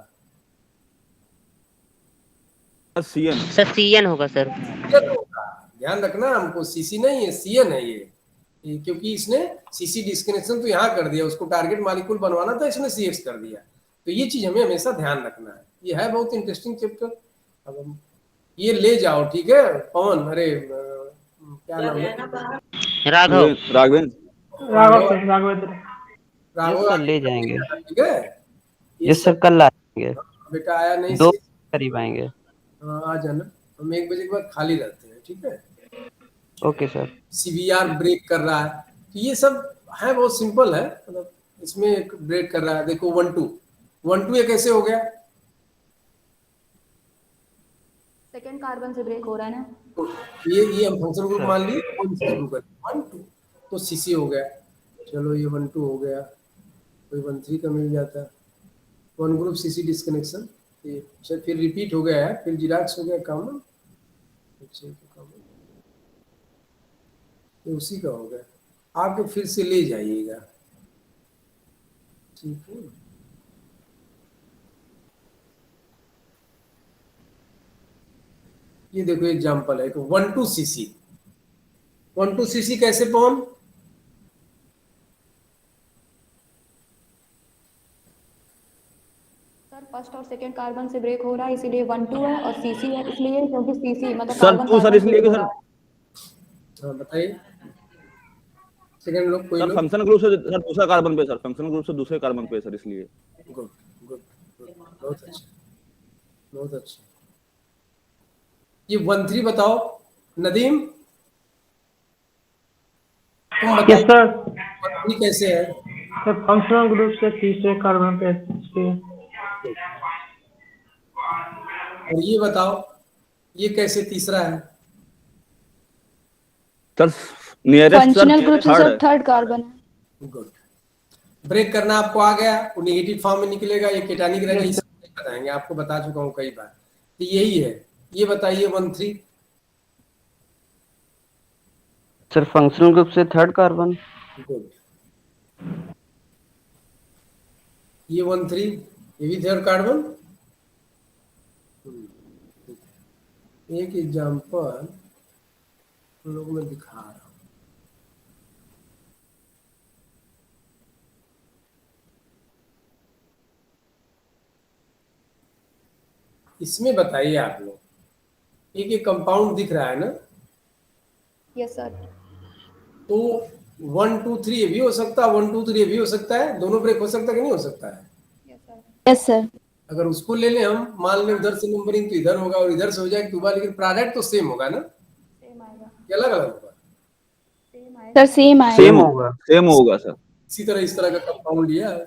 सीएन।
सर CN होगा सर।
CN होगा, ध्यान रखना, हमको सीसी नहीं है, सीएन है ये, क्योंकि इसने सीसी डिस्कनेक्शन तो यहाँ कर दिया, उसको टारगेट मॉलिक्यूल बनवाना था, इसने CX कर दिया। तो ये चीज हमें हमेशा ध्यान रखना है, ये है बहुत इंटरेस्टिंग चैप्टर। अब हम ये ले जाओ, ठीक है पवन, अरे क्या नाम है?
राघव।
राघवेंद्र।
राघवेंद्र।
राघव
सर ले जाएंगे।
ठीक है, ये
यस सर,
सब
कल आएंगे,
बेटा आया नहीं
2
से,
करीब आएंगे।
हाँ आ जाना, हम 1 बजे के बाद खाली रहते हैं, ठीक है।
Okay sir.
CBR ब्रेक कर रहा है, तो ये सब है, बहुत सिंपल है, मतलब इसमें एक ब्रेक कर रहा है। देखो 1 2 ये कैसे हो गया?
सेकेंड कार्बन से ब्रेक हो रहा है ना।
तो ये हम फंक्शनल ग्रुप मान लिए, कौन सा शुरू करें? 1 2, तो CC हो गया। चलो ये 1 2 हो गया, कोई 1 3 का मिल जाता, 1 ग्रुप CC डिस्कनेक्शन, ये फिर रिपीट हो गया है, फिर जिराक्स हो गया कॉमन, ये उसी का हो गया। आके फिर से ले जाइएगा, ठीक है। ये देखो एग्जांपल है, 1 2 CC, 1 2 CC कैसे पवन?
सर फर्स्ट और सेकेंड कार्बन से ब्रेक हो रहा है, इसीलिए 1 2 है, और CC है इसलिए क्योंकि CC मतलब
सर
कार्बन
2 सर
कार्बन
इसलिए
से
कि
जुड़
सर,
रहा है।
हाँ बताइए, सेकंड लोग, कोई
सर
लोग?
फंक्शनल ग्रुप से सर दूसरा कार्बन पे, सर फंक्शनल ग्रुप से दूसरे कार्बन पे सर, इसलिए।
गुड गुड गुड, बहुत अच्छा, बहुत अच्छा। ये 1 3 बताओ नदीम, तुम
यस
बताइए
सर।
1 3 कैसे है?
सर फंक्शनल ग्रुप से तीसरे कार्बन पे, इसलिए।
और ये बताओ, ये कैसे तीसरा है?
Sir nearest sir
functional group से
थर्ड
सर
है।
थर्ड कार्बन है।
गुड, ब्रेक करना आपको आ गया, वो नेगेटिव फॉर्म में निकलेगा, ये केटानिक रहेगा, ये सब बताएंगे, आपको बता चुका हूँ कई बार, तो यही है। ये बताइए 1 3।
सर फंक्शनल ग्रुप से थर्ड कार्बन।
गुड, ये 1 3, ये भी थर्ड कार्बन। एक एग्जांपल हम लोग में दिखा रहा हूँ, इसमें बताइए आप लोग, एक कंपाउंड दिख रहा है ना,
यस सर।
तो 1 2 3 ये भी हो सकता है, 1 2 3 ये भी हो सकता है, दोनों ब्रेक हो सकता है कि नहीं हो सकता है?
Yes sir.
Yes sir.
अगर उसको ले लें हम, मान लें उधर से नंबरिंग तो इधर होगा और इधर से हो जाए तो होगा, लेकिन प्रोडक्ट तो सेम होगा ना,
सेम आएगा,
कि अलग अलग होगा?
सेम आएगा।
सर सेम आएगा।
सेम होगा सर।
इसी तरह इस तरह का कंपाउंड लिया है,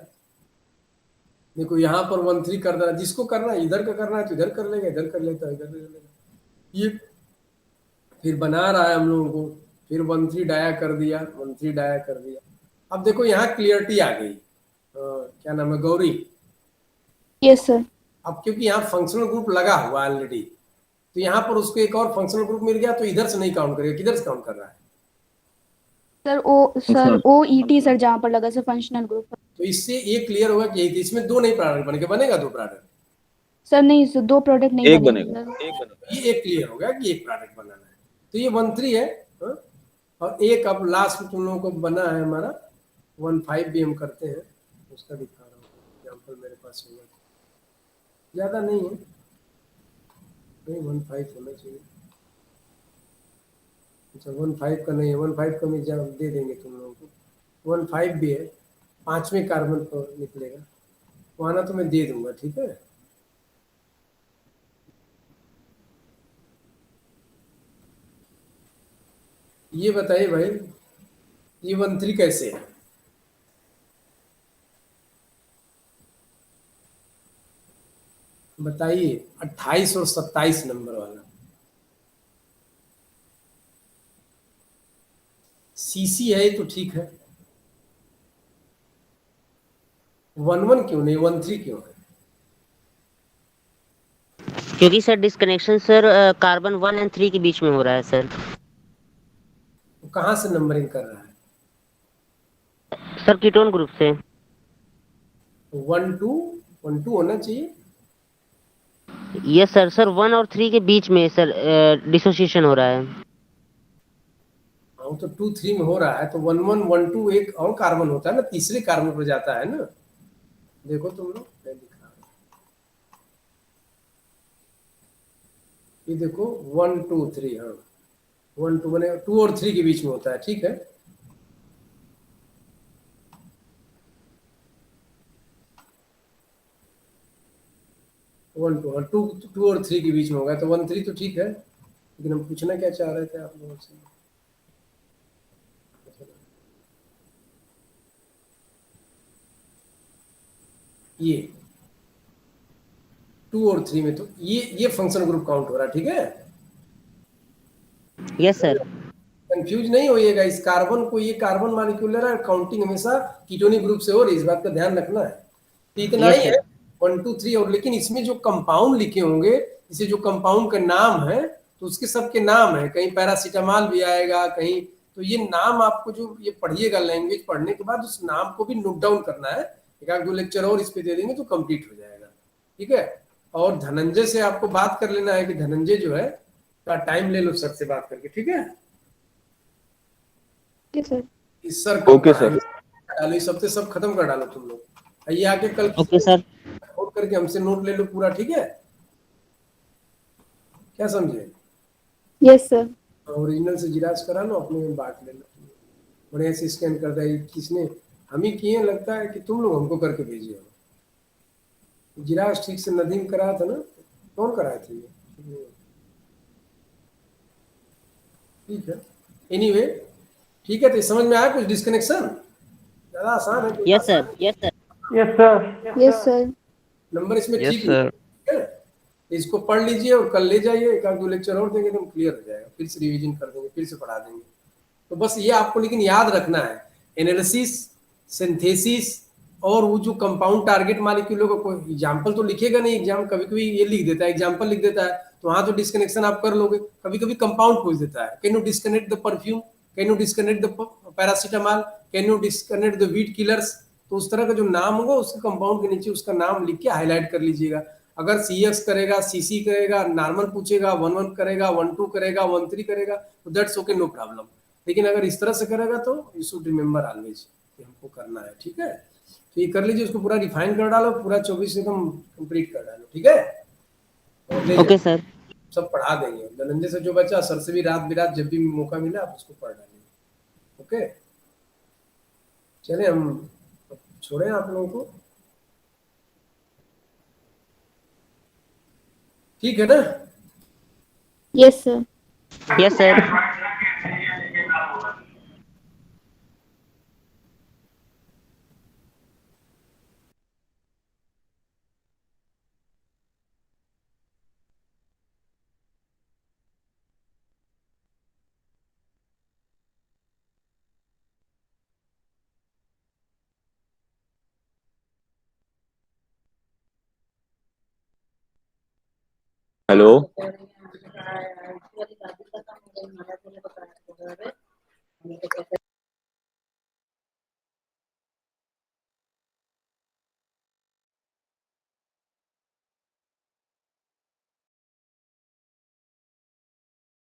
देखो यहाँ पर 1 3 कर देना, जिसको करना है इधर का करना है तो इधर कर लेगा, इधर कर लेता है इधर कर लेगा। ये फिर बना रहा है हम लोगों को, फिर 1 3 डाया कर दिया, 1 3 डाया कर दिया। अब देखो यहाँ क्लियरिटी आ गई। क्या नाम है, गौरी?
Yes sir.
अब क्योंकि यहाँ फंक्शनल ग्रुप लगा हुआ ऑलरेडी, तो यहाँ पर उसको एक और फंक्शनल ग्रुप मिल गया, तो इधर से नहीं काउंट करेगा, किधर से काउंट कर रहा है?
सर ओ ई टी सर जहाँ पर लगा सर फंक्शनल ग्रुप।
तो इससे ये क्लियर होगा कि इसमें 2 नहीं प्रोडक्ट बनेगा, बनेगा 2 प्रोडक्ट?
सर नहीं सर, 2 प्रोडक्ट नहीं
एक
बनेंगे
बनेगा,
सर।
एक बनेगा।
ये एक क्लियर हो गया कि एक प्रोडक्ट बनाना है। तो ये 1 3 है, हाँ? और एक अब लास्ट में तुम लोगों को बना है हमारा 1 5 भी हम करते हैं, उसका दिखा रहा हूँ एग्जाम्पल मेरे पास होगा, ज़्यादा नहीं है, नहीं 1 5 होना चाहिए। अच्छा 1 5 का नहीं है, 1 5 का मैं दे देंगे तुम लोगों को। 1 5 भी है, 5वें कार्बन पर निकलेगा, वहाँ तो मैं दे दूंगा, ठीक है। ये बताइए भाई, ये 1 3 कैसे है? बताइए, 28 और 27 नंबर वाला सीसी है तो ठीक है, 1 1 क्यों नहीं, 1 3 क्यों है?
क्योंकि सर डिस्कनेक्शन सर कार्बन 1 और 3 के बीच में हो रहा है सर।
तो कहाँ से नंबरिंग कर रहा है?
सर कीटोन ग्रुप से।
1 2 1 2 होना चाहिए।
यस सर, सर 1 और 3 के बीच में सर डिसोसिएशन हो रहा है।
हाँ तो 2 3 में हो रहा है, तो 1 1 1 2 एक और कार्बन होता है ना, तीसरे कार्बन पर जाता है ना। देखो तुम लोग, मैं दिखा रहा हूं, ये देखो 1 2 3, हाँ 1 2 बने, 2 और 3 के बीच में होता है, ठीक है। वन टू, टू 2 और 3 के बीच में होगा, तो 1 3 तो ठीक है, लेकिन हम पूछना क्या चाह रहे थे आप लोगों से? ये 2 और 3 में तो ये फंक्शन ग्रुप काउंट हो रहा है, ठीक है।
Yes sir.
कंफ्यूज नहीं होइएगा, इस कार्बन को, ये कार्बन मॉलिक्यूलर है, काउंटिंग हमेशा कीटोनिक ग्रुप से हो रही है, इस बात का ध्यान रखना है। तो इतना
Yes,
ही है 1 2 3, और लेकिन इसमें जो कंपाउंड लिखे होंगे, इसे जो कंपाउंड का नाम है, तो उसके सबके नाम है, कहीं पैरासीटामॉल भी आएगा कहीं, तो ये नाम आपको जो ये पढ़िएगा, लैंग्वेज पढ़ने के बाद उस नाम को भी नोट डाउन करना है। एक आध 2 लेक्चर और इस पे दे देंगे तो कंप्लीट हो जाएगा, ठीक है। और धनंजय से आपको बात कर लेना है कि धनंजय जो है का टाइम ले लो सर से बात करके, ठीक है।
सर
इस सर
ओके सर।
डालो, इस हफ्ते सब खत्म कर डालो तुम लोग, ये आके कल
ओके सर।
नोट करके हमसे नोट ले लो पूरा, ठीक है, क्या समझे?
Yes sir.
ओरिजिनल से जिराज करा लो, अपने में बांट लेना, बढ़िया से स्कैन कर दिया। किसने, हम ही किए, लगता है कि तुम लोग हमको करके भेजे हो। जिराज ठीक से नदीम कराया था ना, कौन कराए थे ये? ठीक है, एनीवे ठीक है। तो समझ में आया कुछ डिस्कनेक्शन? ज्यादा आसान है, कोई
yes sir, yes sir.
Yes sir.
Yes sir.
Number इसमें
यस
ठीक
सर।
है। इसको पढ़ लीजिए और कल ले जाइए, एक आध 2 लेक्चर और देंगे तो क्लियर हो जाएगा, फिर से रिवीजन कर देंगे, फिर से पढ़ा देंगे। तो बस ये आपको लेकिन याद रखना है, एनालिसिस, सिंथेसिस, और वो जो कंपाउंड टारगेट मॉलिक्यूलों का कोई एग्जांपल तो लिखेगा नहीं, एग्जाम कभी कभी ये लिख देता है, एग्जांपल लिख देता है, तो वहां तो डिस्कनेक्शन आप कर लोगे। कभी कभी कंपाउंड पूछ देता है, can you disconnect the perfume, can you disconnect the paracetamol, can you disconnect the wheat killers. तो उस तरह का जो नाम होगा उसके कंपाउंड के नीचे उसका नाम लिख के हाईलाइट कर लीजिएगा। अगर CX करेगा, CC करेगा, नॉर्मल पूछेगा, 1 1 करेगा, 1 2 करेगा, 1 3 करेगा, तो दैट्स ओके, नो प्रॉब्लम। लेकिन अगर इस तरह से करेगा तो यू शुड रिमेंबर ऑलवेज कि हमको करना है, ठीक है। तो ये कर लीजिए, उसको पूरा रिफाइन कर डालो, पूरा 24 एकदम कंप्लीट कर डालो, ठीक है। और ले
ओके
जाओ,
सर।
सब पढ़ा देंगे। धनंजय से जो बचा, सर से भी रात बिरात जब भी मौका मिला आप उसको पढ़ डालेंगे, ओके। चले हम छोड़े आप लोगों को, ठीक है ना?
Yes sir.
Yes sir.
Hello